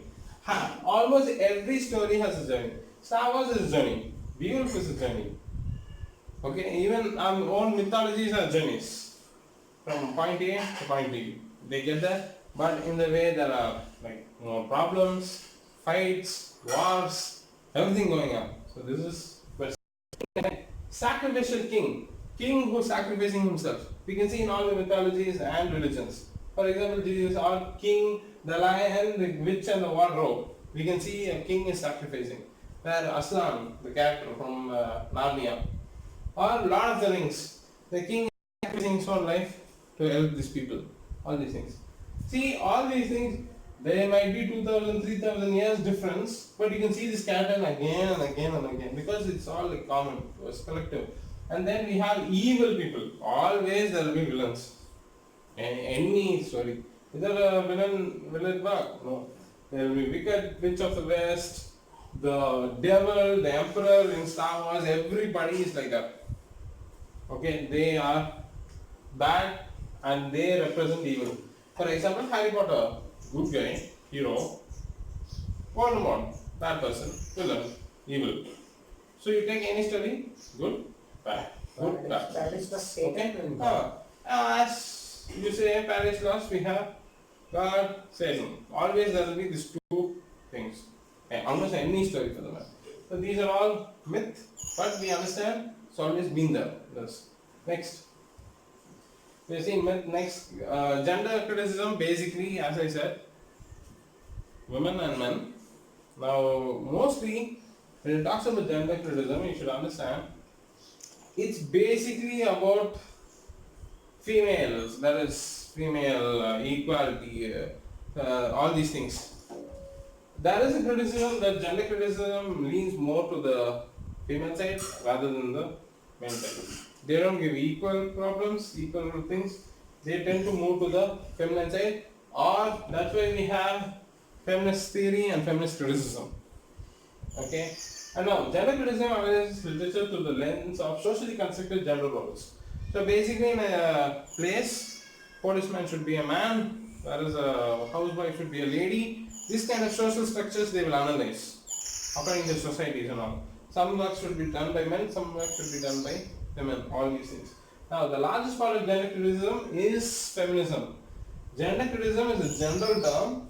Almost every story has a journey. Star Wars is a journey. Beowulf is a journey. Okay, even our own mythologies are journeys. From point A to point B. They get there, but in the way there are like problems, fights, wars, everything going on. So this is sacrificial king. King who is sacrificing himself. We can see in all the mythologies and religions. For example, Jesus or king, the lion, the witch and the wardrobe. We can see a king is sacrificing. Where Aslan, the character from Narnia. Or Lord of the Rings. The king is sacrificing his own life to help these people. All these things. See, all these things, there might be 2000, 3000 years difference, but you can see this pattern again and again and again because it's all like common, it's collective. And then we have evil people. Always there will be villains. Any story. Is there a villain work? No. There will be wicked witch of the west, the devil, the emperor in Star Wars, everybody is like that. Okay, they are bad and they represent evil. For example, Harry Potter, good guy, hero. Voldemort, bad person, villain, evil. So you take any study, good, bad, good, bad. Paris was Okay? Satan. As you say, Paris lost, we have God, Satan. Always there will be these two things. Almost any story for the matter. So these are all myth, but we understand it's always been there. Yes. Next. We see next gender criticism. Basically, as I said, women and men. Now, mostly when it talks about gender criticism, you should understand it's basically about females. That is female equality, all these things. There is a criticism that gender criticism leans more to the female side rather than the male side. They don't give equal problems, equal things. They tend to move to the feminine side, or that's why we have feminist theory and feminist criticism. Okay? And now, gender criticism analyzes literature through the lens of socially constructed gender roles. So basically, in a place, policeman should be a man, whereas a housewife should be a lady. This kind of social structures they will analyze according to societies and all. Some work should be done by men, some work should be done by women, all these things. Now, the largest part of gender criticism is feminism. Gender criticism is a general term.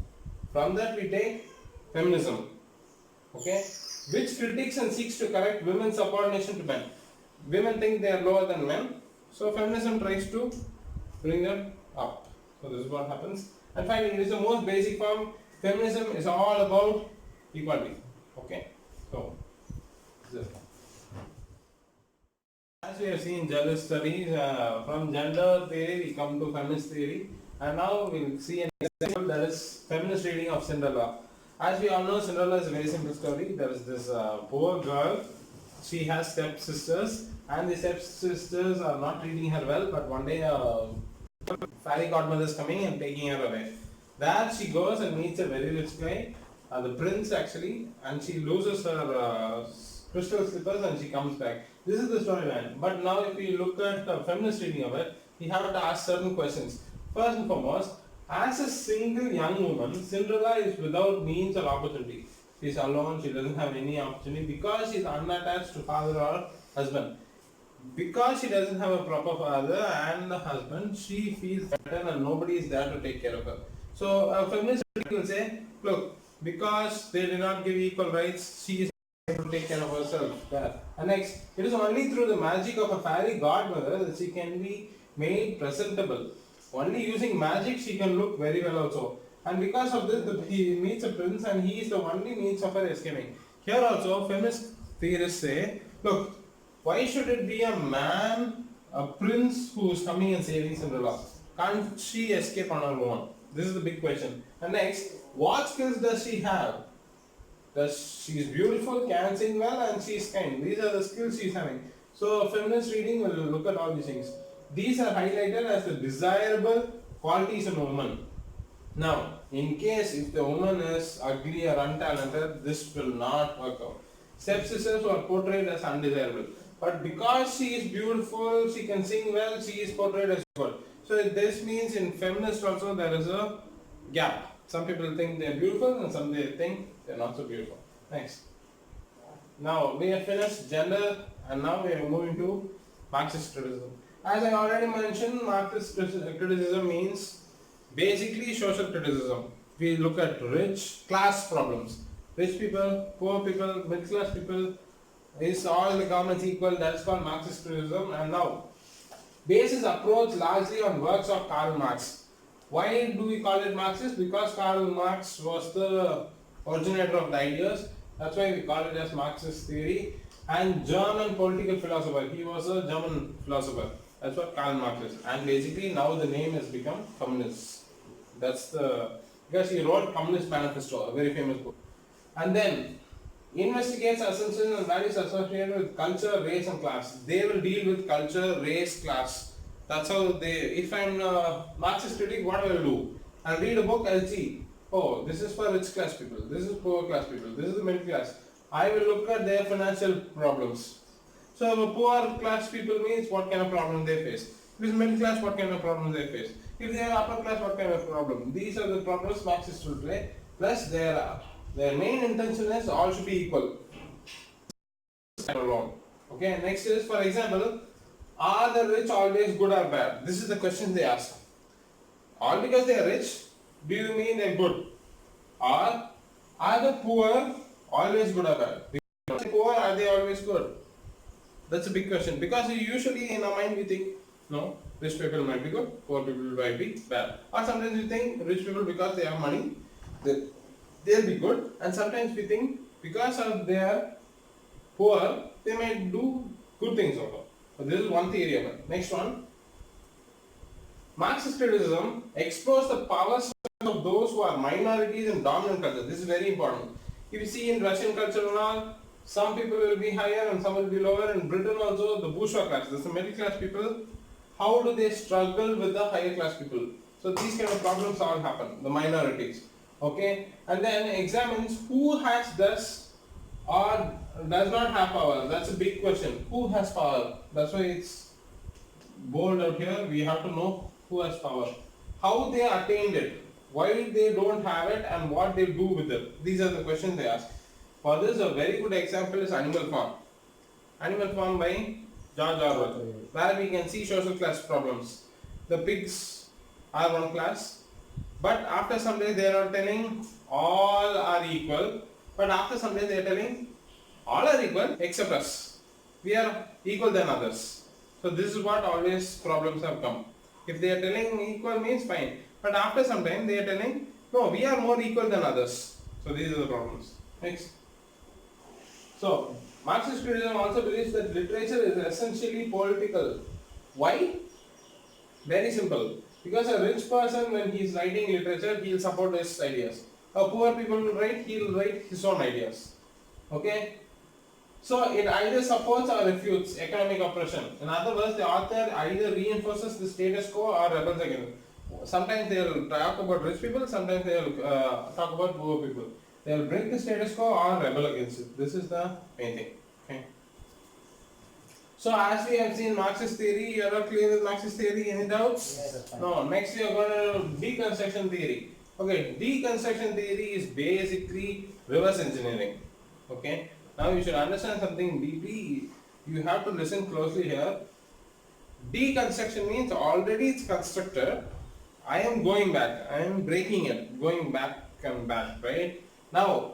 From that we take feminism, okay, which critiques and seeks to correct women's subordination to men. Women think they are lower than men, so feminism tries to bring them up. So this is what happens. And finally, it is the most basic form. Feminism is all about equality. Okay, so as we have seen gender studies, from gender theory we come to feminist theory, and now we will see an example, that is feminist reading of Cinderella. As we all know, Cinderella is a very simple story. There is this poor girl. She has stepsisters, and the stepsisters are not treating her well. But one day, fairy godmother is coming and taking her away. There she goes and meets a very rich guy, the prince actually, and she loses her crystal slippers and she comes back. This is the storyline. But now if we look at the feminist reading of it, we have to ask certain questions. First and foremost, as a single young woman, Cinderella is without means or opportunity. She is alone, she doesn't have any opportunity because she is unattached to father or husband. Because she doesn't have a proper father and a husband, she feels better and nobody is there to take care of her. So a feminist will say, look, because they did not give equal rights, she is able to take care of herself. And next, it is only through the magic of a fairy godmother that she can be made presentable. Only using magic she can look very well also. And because of this, he meets a prince and he is the only means of her escaping. Here also, feminist theorists say, look, why should it be a man, a prince who is coming and saving Cinderella? Can't she escape on her own? This is the big question. And next, what skills does she have? She is beautiful, can sing well, and she is kind. These are the skills she is having. So, feminist reading will look at all these things. These are highlighted as the desirable qualities in a woman. Now, in case if the woman is ugly or untalented, this will not work out. Stepsisters were portrayed as undesirable. But because she is beautiful, she can sing well, she is portrayed as good. So this means in feminist also there is a gap. Some people think they are beautiful and some they think they are not so beautiful. Next. Now we have finished gender and now we are moving to Marxist criticism. As I already mentioned, Marxist criticism means basically social criticism. We look at rich class problems. Rich people, poor people, middle class people, is all the governments equal? That is called Marxist criticism. And now, bases approach largely on works of Karl Marx. Why do we call it Marxist? Because Karl Marx was the originator of the ideas. That's why we call it as Marxist theory. And German political philosopher. He was a German philosopher. That's what Karl Marx is. And basically now the name has become communist. That's because he wrote Communist Manifesto, a very famous book. And then investigates assumptions and values associated with culture, race and class. They will deal with culture, race, class. That's how if I'm a Marxist critic, what I will do? I'll read a book, I'll see, oh, this is for rich class people, this is poor class people, this is the middle class. I will look at their financial problems. So the poor class people means what kind of problem they face. If it's middle class, what kind of problems they face. If they are upper class, what kind of problem. These are the problems Marxists will play. Plus their main intention is all should be equal. alone. Okay, next is, for example, are the rich always good or bad? This is the question they ask. All because they are rich, do you mean they are good? Or are the poor always good or bad? Because they are poor, are they always good? That's a big question, because usually in our mind we think, no, rich people might be good, poor people might be bad. Or sometimes we think rich people, because they have money, they'll be good, and sometimes we think because of their poor, they might do good things also. So this is one theory of it. Next one, Marxist criticism explores the power structure of those who are minorities in dominant culture. This is very important. If you see in Russian culture and all, some people will be higher and some will be lower. In Britain also, the bourgeois class, the middle class people, how do they struggle with the higher class people? So these kind of problems all happen, the minorities. Okay, and then examines who has this or does not have power. That's a big question. Who has power? That's why it's bold out here. We have to know who has power, how they attained it, why they don't have it, and what they do with it. These are the questions they ask. For this, a very good example is Animal Farm. Animal Farm by George Orwell, where we can see social class problems. The pigs are one class, but after some days they are telling all are equal, but after some days they are telling all are equal except us. We are equal than others. So this is what always problems have come. If they are telling equal means fine, but after some time they are telling no, we are more equal than others. So these are the problems. Next. So Marxist criticism also believes that literature is essentially political. Why? Very simple. Because a rich person, when he is writing literature, he will support his ideas. A poor people will write, he will write his own ideas. Okay? So it either supports or refutes economic oppression. In other words, the author either reinforces the status quo or rebels against it. Sometimes they will talk about rich people, sometimes they will talk about poor people. They will break the status quo or rebel against it. This is the main thing. Okay. So as we have seen Marxist theory, you are not clear with Marxist theory? Any doubts? Yes, No. Next we are going to deconstruction theory. Okay, deconstruction theory is basically reverse engineering. Okay. Now you should understand something deeply. You have to listen closely here. Deconstruction means already it's constructed. I am going back. I am breaking it, going back and back, right? Now,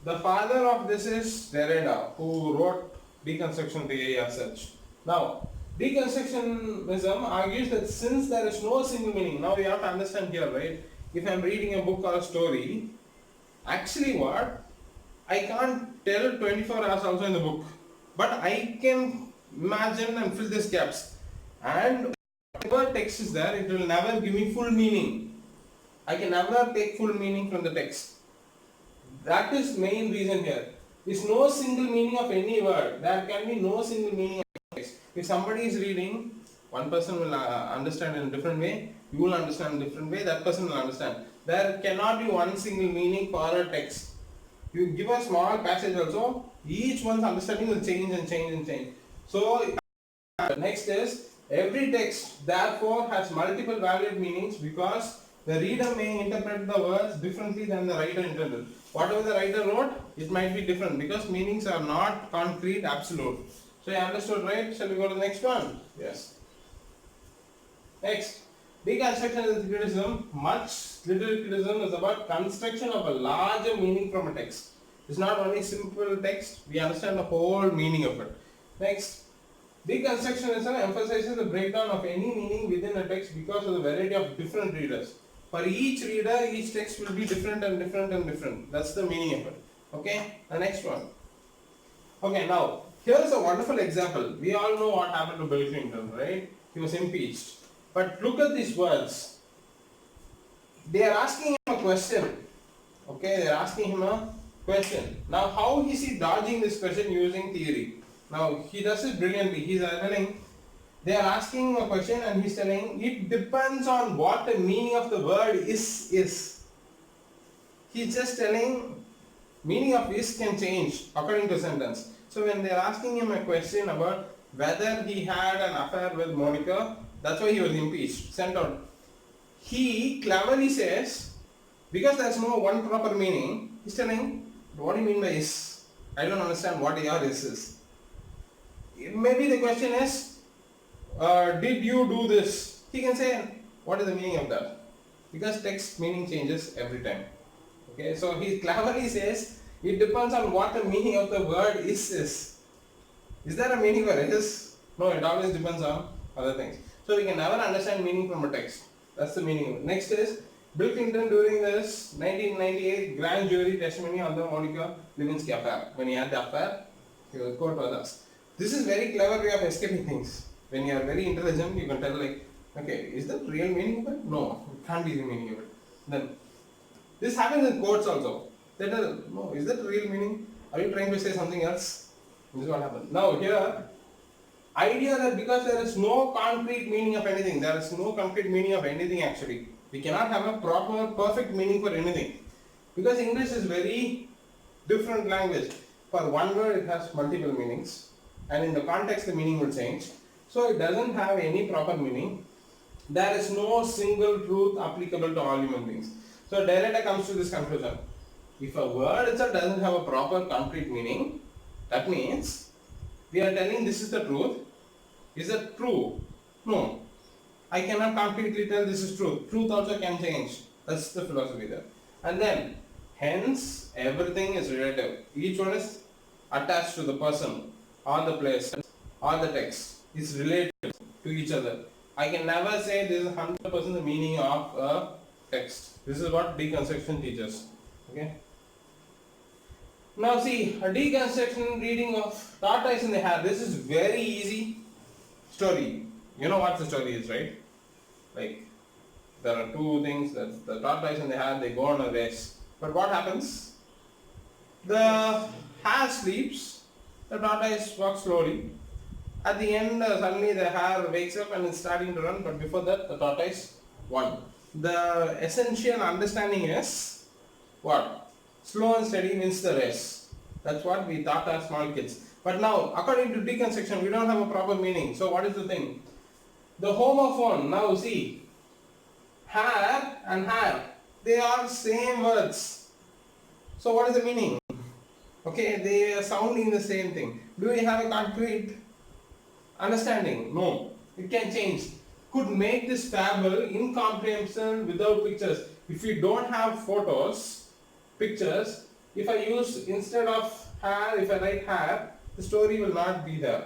the father of this is Derrida, who wrote deconstruction theory as such. Now, deconstructionism argues that since there is no single meaning, now you have to understand here, right? If I am reading a book or a story, actually what? I can't tell 24 hours also in the book, but I can imagine and fill these gaps. And whatever text is there, it will never give me full meaning. I can never take full meaning from the text. That is main reason here. There is no single meaning of any word. There can be no single meaning of text. If somebody is reading, one person will understand in a different way, you will understand in a different way, that person will understand. There cannot be one single meaning for a text. You give a small passage also, each one's understanding will change and change and change. So, next is, every text therefore has multiple valid meanings because the reader may interpret the words differently than the writer intended. Whatever the writer wrote, it might be different because meanings are not concrete, absolute. So you understood, right? Shall we go to the next one? Yes. Next, deconstruction criticism. Much literary criticism is about construction of a larger meaning from a text. It's not only simple text, we understand the whole meaning of it. Next, deconstructionism emphasizes the breakdown of any meaning within a text because of the variety of different readers. For each reader, each text will be different and different and different. That's the meaning of it. Okay, the next one. Okay, now, here's a wonderful example. We all know what happened to Bill Clinton, right? He was impeached. But look at these words. They are asking him a question. Okay, they are asking him a question. Now, how is he dodging this question using theory? Now, he does it brilliantly. He's telling, they are asking a question and he's telling, it depends on what the meaning of the word is. He's just telling, meaning of is can change according to sentence. So when they are asking him a question about whether he had an affair with Monica, that's why he was impeached, sent out. He cleverly says, because there's no one proper meaning, he's telling, what do you mean by is? I don't understand what your is. maybe the question is, did you do this? He can say, what is the meaning of that? Because text meaning changes every time. Okay, so he cleverly says, it depends on what the meaning of the word is. Is there a meaning for is? No, it always depends on other things. So we can never understand meaning from a text. That's the meaning of it. Next is, Bill Clinton during this 1998 grand jury testimony on the Monica Lewinsky affair. When he had the affair, he will quote others. This is very clever way of escaping things. When you are very intelligent, you can tell like, okay, is that real meaning of it? No, it can't be the meaning of it. Then, this happens in quotes also. They tell, no, is that real meaning? Are you trying to say something else? This is what happens. Now here, idea that because there is no concrete meaning of anything, there is no concrete meaning of anything actually. We cannot have a proper, perfect meaning for anything. Because English is very different language. For one word it has multiple meanings, and in the context the meaning will change. So it doesn't have any proper meaning. There is no single truth applicable to all human beings. So Derrida comes to this conclusion. If a word itself doesn't have a proper concrete meaning, that means we are telling this is the truth. Is it true? No. I cannot concretely tell this is true. Truth also can change. That's the philosophy there. And then, hence, everything is relative. Each one is attached to the person, or the place, or the text. It's related to each other. I can never say this is 100% the meaning of a text. This is what deconstruction teaches. Okay. Now see, a deconstruction reading of tortoise in the hare. This is very easy story. You know what the story is, right? Like, there are two things, that the tortoise and the hare, they go on a race. But what happens? The hare sleeps, the tortoise walks slowly. At the end, suddenly the hare wakes up and is starting to run, but before that, the tortoise won. The essential understanding is what? Slow and steady wins the race. That's what we taught as small kids. But now, according to deconstruction, we don't have a proper meaning. So what is the thing? The homophone, now see, hare and hare, they are same words. So what is the meaning? Okay, they are sounding the same thing. Do we have a concrete understanding? No. It can change. Could make this fable incomprehensible without pictures. If we don't have photos, pictures, if I use instead of hare, if I write hare, the story will not be there.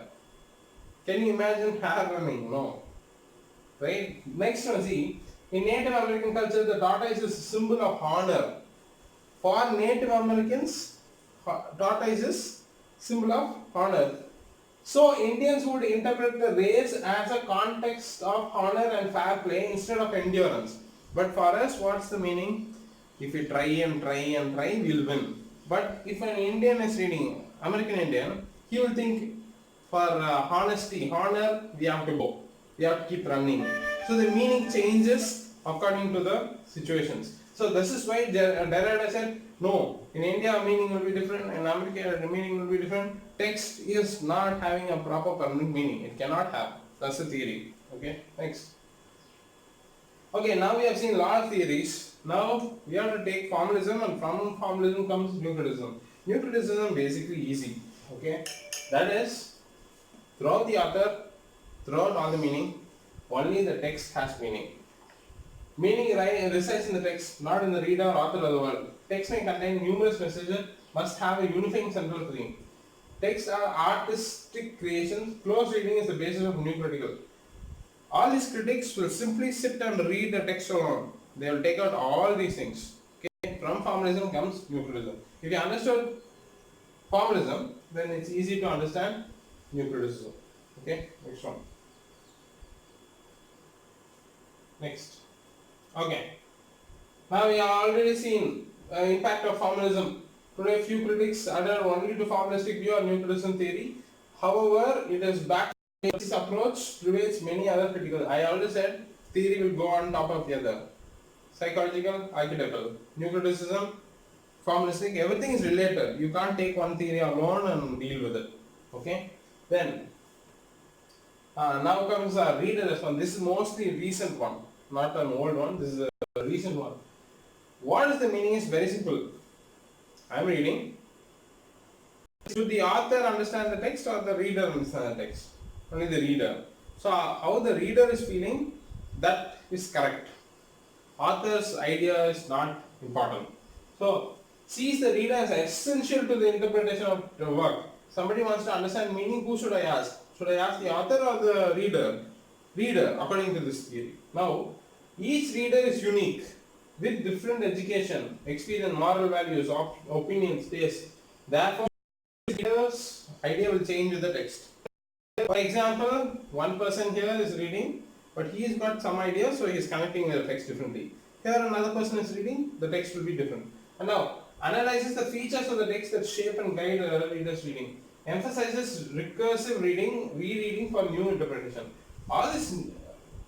Can you imagine hare running? No. Right? Next one, see, in Native American culture, the tortoise is a symbol of honor. For Native Americans, tortoise is symbol of honor. So Indians would interpret the race as a context of honor and fair play instead of endurance. But for us, what's the meaning? If we try and try and try, we'll win. But if an Indian is reading, American Indian, he will think for honesty, honor, we have to go. We have to keep running. So the meaning changes according to the situations. So this is why Derrida said, no, in India meaning will be different, in America the meaning will be different. Text is not having a proper permanent meaning. It cannot have. That's the theory. Okay, next. Okay, now we have seen a lot of theories. Now we have to take formalism, and from formalism comes new criticism. New criticism basically easy. Okay, that is, throughout the author, throughout all the meaning, only the text has meaning. Meaning resides in the text, not in the reader or author of the world. Text may contain numerous messages, must have a unifying central theme. Texts are artistic creations. Close reading is the basis of new critical. All these critics will simply sit and read the text alone. They will take out all these things. Okay? From formalism comes new criticism. If you understood formalism, then it's easy to understand new criticism. Okay, next one. Next. Okay. Now we have already seen impact of formalism. Today few critics adhere only to formalistic view or new criticism theory. However, it is backed by this approach prevails many other critical. I already said theory will go on top of the other. Psychological, archetypal. New criticism, formalistic, everything is related. You can't take one theory alone and deal with it. Okay? Then, now comes a reader response. This is mostly a recent one, not an old one. This is a recent one. What is the meaning is very simple. I am reading. Should the author understand the text or the reader understand the text? Only the reader. So how the reader is feeling, that is correct. Author's idea is not important. So sees the reader as essential to the interpretation of the work. Somebody wants to understand meaning, who should I ask? Should I ask the author or the reader? Reader, according to this theory. Now, each reader is unique with different education, experience, moral values, opinions, taste. Therefore, reader's idea will change with the text. For example, one person here is reading, but he has got some idea, so he is connecting the text differently. Here another person is reading, the text will be different. And now, analyzes the features of the text that shape and guide the reader's reading. Emphasizes recursive reading, rereading for new interpretation. All these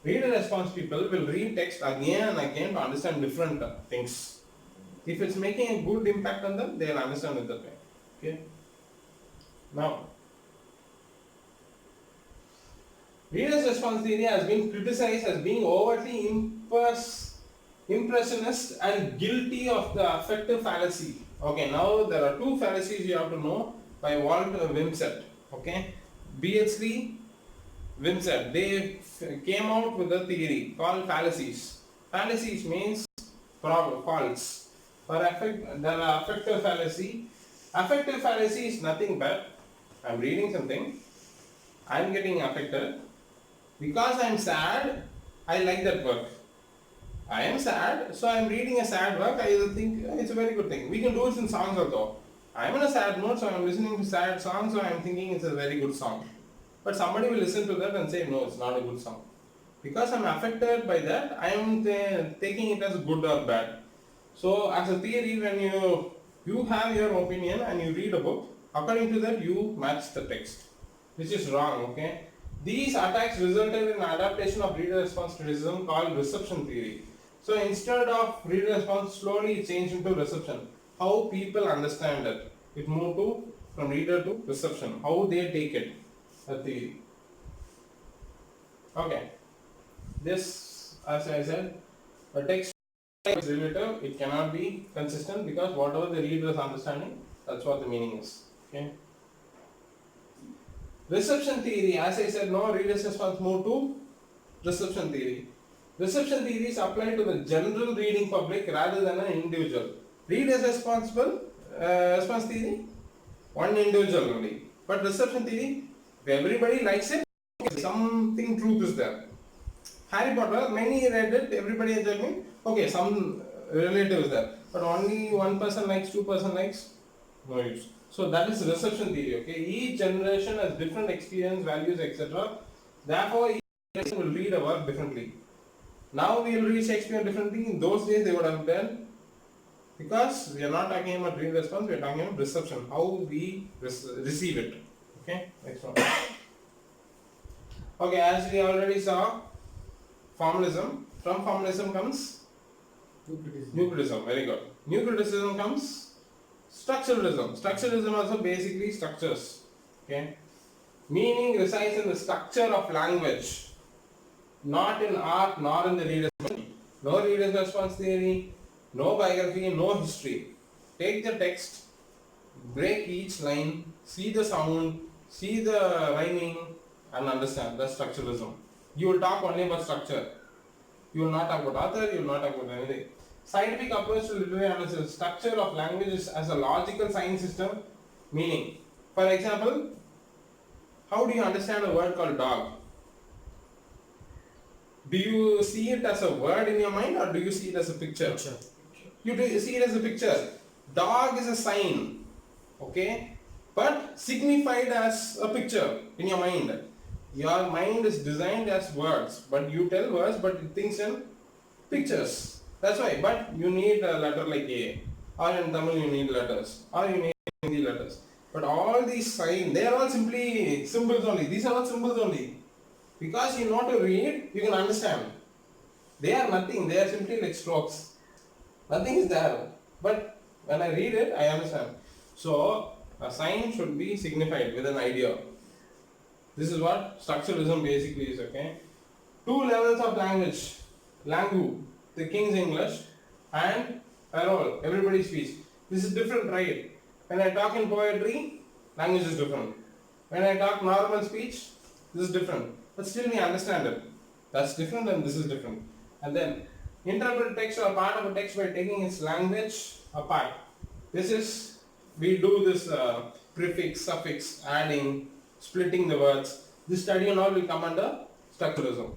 reader response people will read text again and again to understand different things. If it's making a good impact on them, they will understand it that way. Okay. Now, reader's response theory has been criticized as being overtly impressionist and guilty of the affective fallacy. Okay, now there are two fallacies you have to know by Walt Wimsett. Okay, BH3 Wimsett, they came out with a theory called fallacies. Fallacies means false. For affective fallacy. Affective fallacy is nothing but I am reading something, I am getting affected. Because I am sad, I like that work. I am sad, so I am reading a sad work, I will think it's a very good thing. We can do it in songs also. I am in a sad mood, so I am listening to sad songs, so I am thinking it's a very good song. But somebody will listen to that and say, no, it's not a good song. Because I am affected by that, I am taking it as good or bad. So as a theory, when you have your opinion and you read a book, according to that you match the text, which is wrong. Okay. These attacks resulted in adaptation of reader response criticism called reception theory. So instead of reader response, slowly it changed into reception. How people understand it. It moved from reader to reception. How they take it. A theory. Okay. This, as I said, a text is relative. It cannot be consistent because whatever the reader is understanding, that's what the meaning is. Okay. Reception theory, as I said, no reader's response moved to reception theory. Reception theory is applied to the general reading public rather than an individual. Reader's response theory, one individual only. But reception theory, if everybody likes it, okay, something truth is there. Harry Potter, many read it, everybody enjoyed it. Okay, some relative is there. But only one person likes, two person likes, no use. So that is reception theory. Okay, each generation has different experience, values, etc. Therefore, each generation will read a work differently. Now we will read Shakespeare differently. In those days, they would have done, because we are not talking about read response. We are talking about reception. How we receive it. Okay, next one. Okay, as we already saw, formalism. From formalism comes new criticism. Very good. New criticism comes structuralism. Structuralism also basically structures. Okay. Meaning resides in the structure of language, not in art nor in the reader's mind. No reader's response theory, no biography, no history. Take the text, break each line, see the sound, see the rhyming, and understand. That's structuralism. You will talk only about structure. You will not talk about author, you will not talk about anything. Scientific approach to literary analysis. Structure of language as a logical science system. Meaning, for example, how do you understand a word called dog? Do you see it as a word in your mind or do you see it as a picture? You see it as a picture. Dog is a sign, okay, but signified as a picture in your mind. Your mind is designed as words, but you tell words, but it thinks in pictures. That's why, but you need a letter like A, or in Tamil you need letters, or you need Hindi letters. But all these signs, they are all simply symbols only. These are all symbols only. Because you know to read, you can understand. They are nothing, they are simply like strokes. Nothing is there. But when I read it, I understand. So, a sign should be signified with an idea. This is what structuralism basically is, okay? Two levels of language. Langu, the King's English, and parole, everybody speaks. This is different, right? When I talk in poetry, language is different. When I talk normal speech, this is different. But still we understand it. That's different and this is different. And then interpret text or part of a text by taking its language apart. This is, we do this prefix, suffix, adding, splitting the words. This study and all will come under structuralism.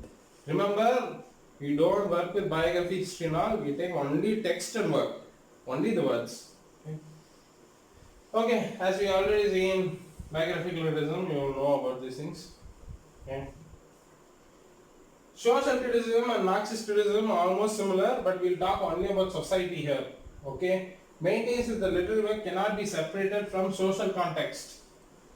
Remember, we don't work with biography, history and all. We take only text and work. Only the words. Okay, as we already seen biographical criticism, you will know about these things. Okay. Social criticism and Marxist criticism are almost similar, but we'll talk only about society here. Okay. Maintains that the literary work cannot be separated from social context.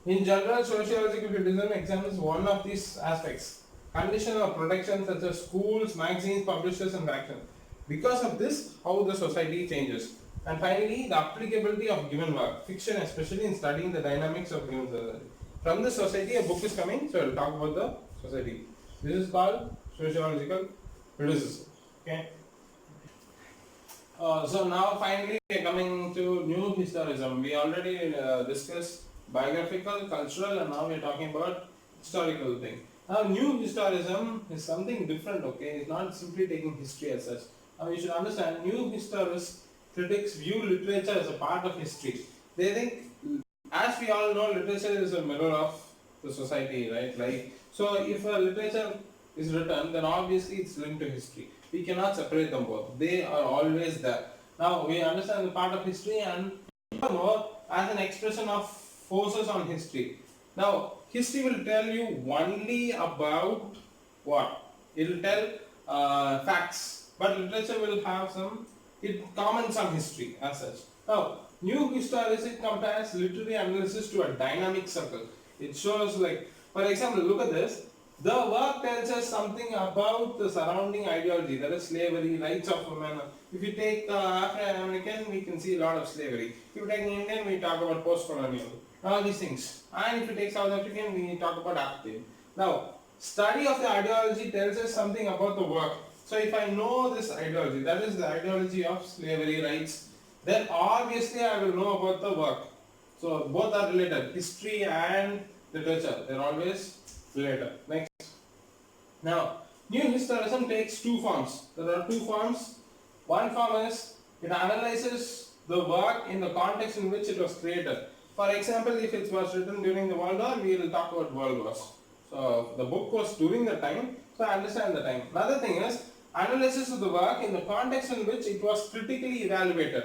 In general, sociological criticism examines one of these aspects: condition of protection such as schools, magazines, publishers, and action. Because of this, how the society changes. And finally, the applicability of given work, fiction, especially in studying the dynamics of given society. From the society, a book is coming, so I'll talk about the society. This is called sociological criticism. Okay. So now finally we are coming to new historism. We already discussed biographical, cultural, and now we are talking about historical thing. Now new historism is something different. Okay, it's not simply taking history as such. Now you should understand, new historists critics view literature as a part of history. They think, as we all know, literature is a mirror of the society, right? Like, so if a literature is written, then obviously it's linked to history. We cannot separate them both. They are always there. Now we understand the part of history and more as an expression of forces on history. Now history will tell you only about what? It will tell facts, but literature will have some, it comments on history as such. Now, new historicism compares literary analysis to a dynamic circle. It shows, like, for example, look at this. The work tells us something about the surrounding ideology, that is slavery, rights of women. If you take African American, we can see a lot of slavery. If you take Indian, we talk about post-colonial, all these things. And if you take South African, we talk about apartheid. Now, study of the ideology tells us something about the work. So if I know this ideology, that is the ideology of slavery rights, then obviously I will know about the work. So both are related, history and literature, they are always related. Next. Now, new historism takes two forms. There are two forms. One form is, it analyzes the work in the context in which it was created. For example, if it was written during the World War, we will talk about World Wars. So the book was during the time, so I understand the time. Another thing is, analysis of the work in the context in which it was critically evaluated.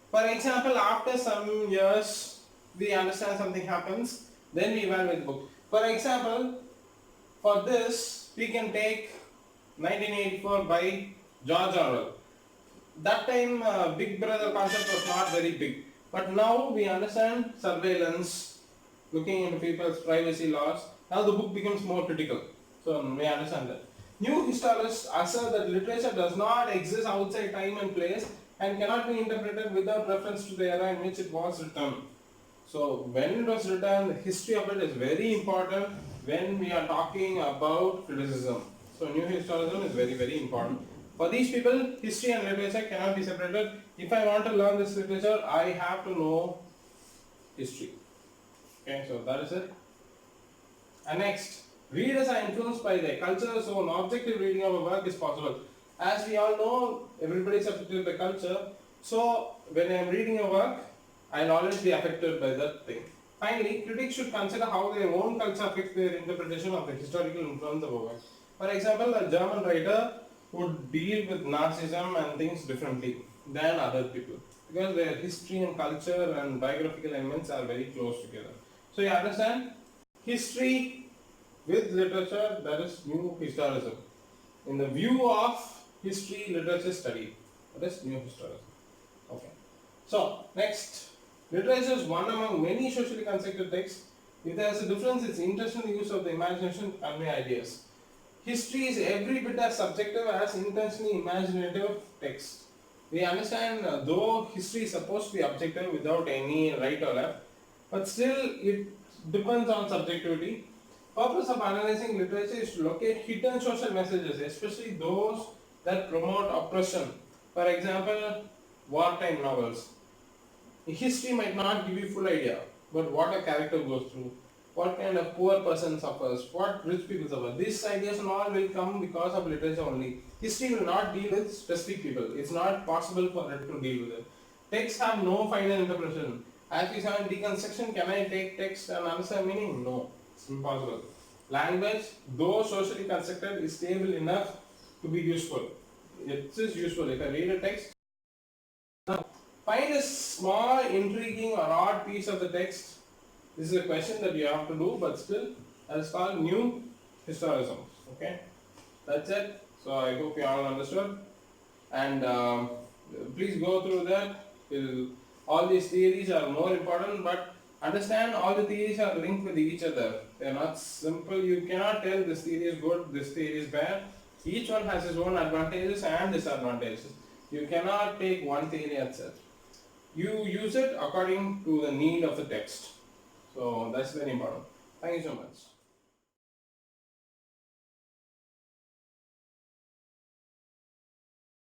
For example, after some years, we understand something happens, then we evaluate the book. For example, for this, we can take 1984 by George Orwell. That time, Big Brother concept was not very big. But now we understand surveillance, looking into people's privacy laws. Now the book becomes more critical. So we understand that. New historians assert that literature does not exist outside time and place and cannot be interpreted without reference to the era in which it was written. So when it was written, the history of it is very important when we are talking about criticism. So new historism is very, very important. For these people, history and literature cannot be separated. If I want to learn this literature, I have to know history. Okay, so that is it. And next, readers are influenced by their culture, so an objective reading of a work is possible. As we all know, everybody is affected by culture. So when I am reading a work, I will always be affected by that thing. Finally, critics should consider how their own culture affects their interpretation of the historical influence of a work. For example, a German writer would deal with Nazism and things differently than other people, because their history and culture and biographical elements are very close together. So you understand, history with literature, that is new historism. In the view of history, literature study, that is new historism. Okay. So next, literature is one among many socially constructed texts. If there is a difference, it's intentional use of the imagination to convey ideas. History is every bit as subjective as intentionally imaginative text. We understand, though history is supposed to be objective without any right or left, but still it depends on subjectivity. Purpose of analyzing literature is to locate hidden social messages, especially those that promote oppression. For example, wartime novels. History might not give you full idea, but what a character goes through, what kind of poor person suffers, what rich people suffer. These ideas and all will come because of literature only. History will not deal with specific people. It's not possible for it to deal with it. Texts have no final interpretation. As we saw in deconstruction, can I take text and understand meaning? No, it's impossible. Language, though socially constructed, is stable enough to be useful. It is useful. If I read a text, find a small, intriguing or odd piece of the text. This is a question that you have to do, but still, that is called new historicism. Okay, that's it. So I hope you all understood, and please go through that. All these theories are more important, but understand all the theories are linked with each other. They are not simple. You cannot tell this theory is good, this theory is bad. Each one has its own advantages and disadvantages. You cannot take one theory itself. You use it according to the need of the text. So that's very important. Thank you so much.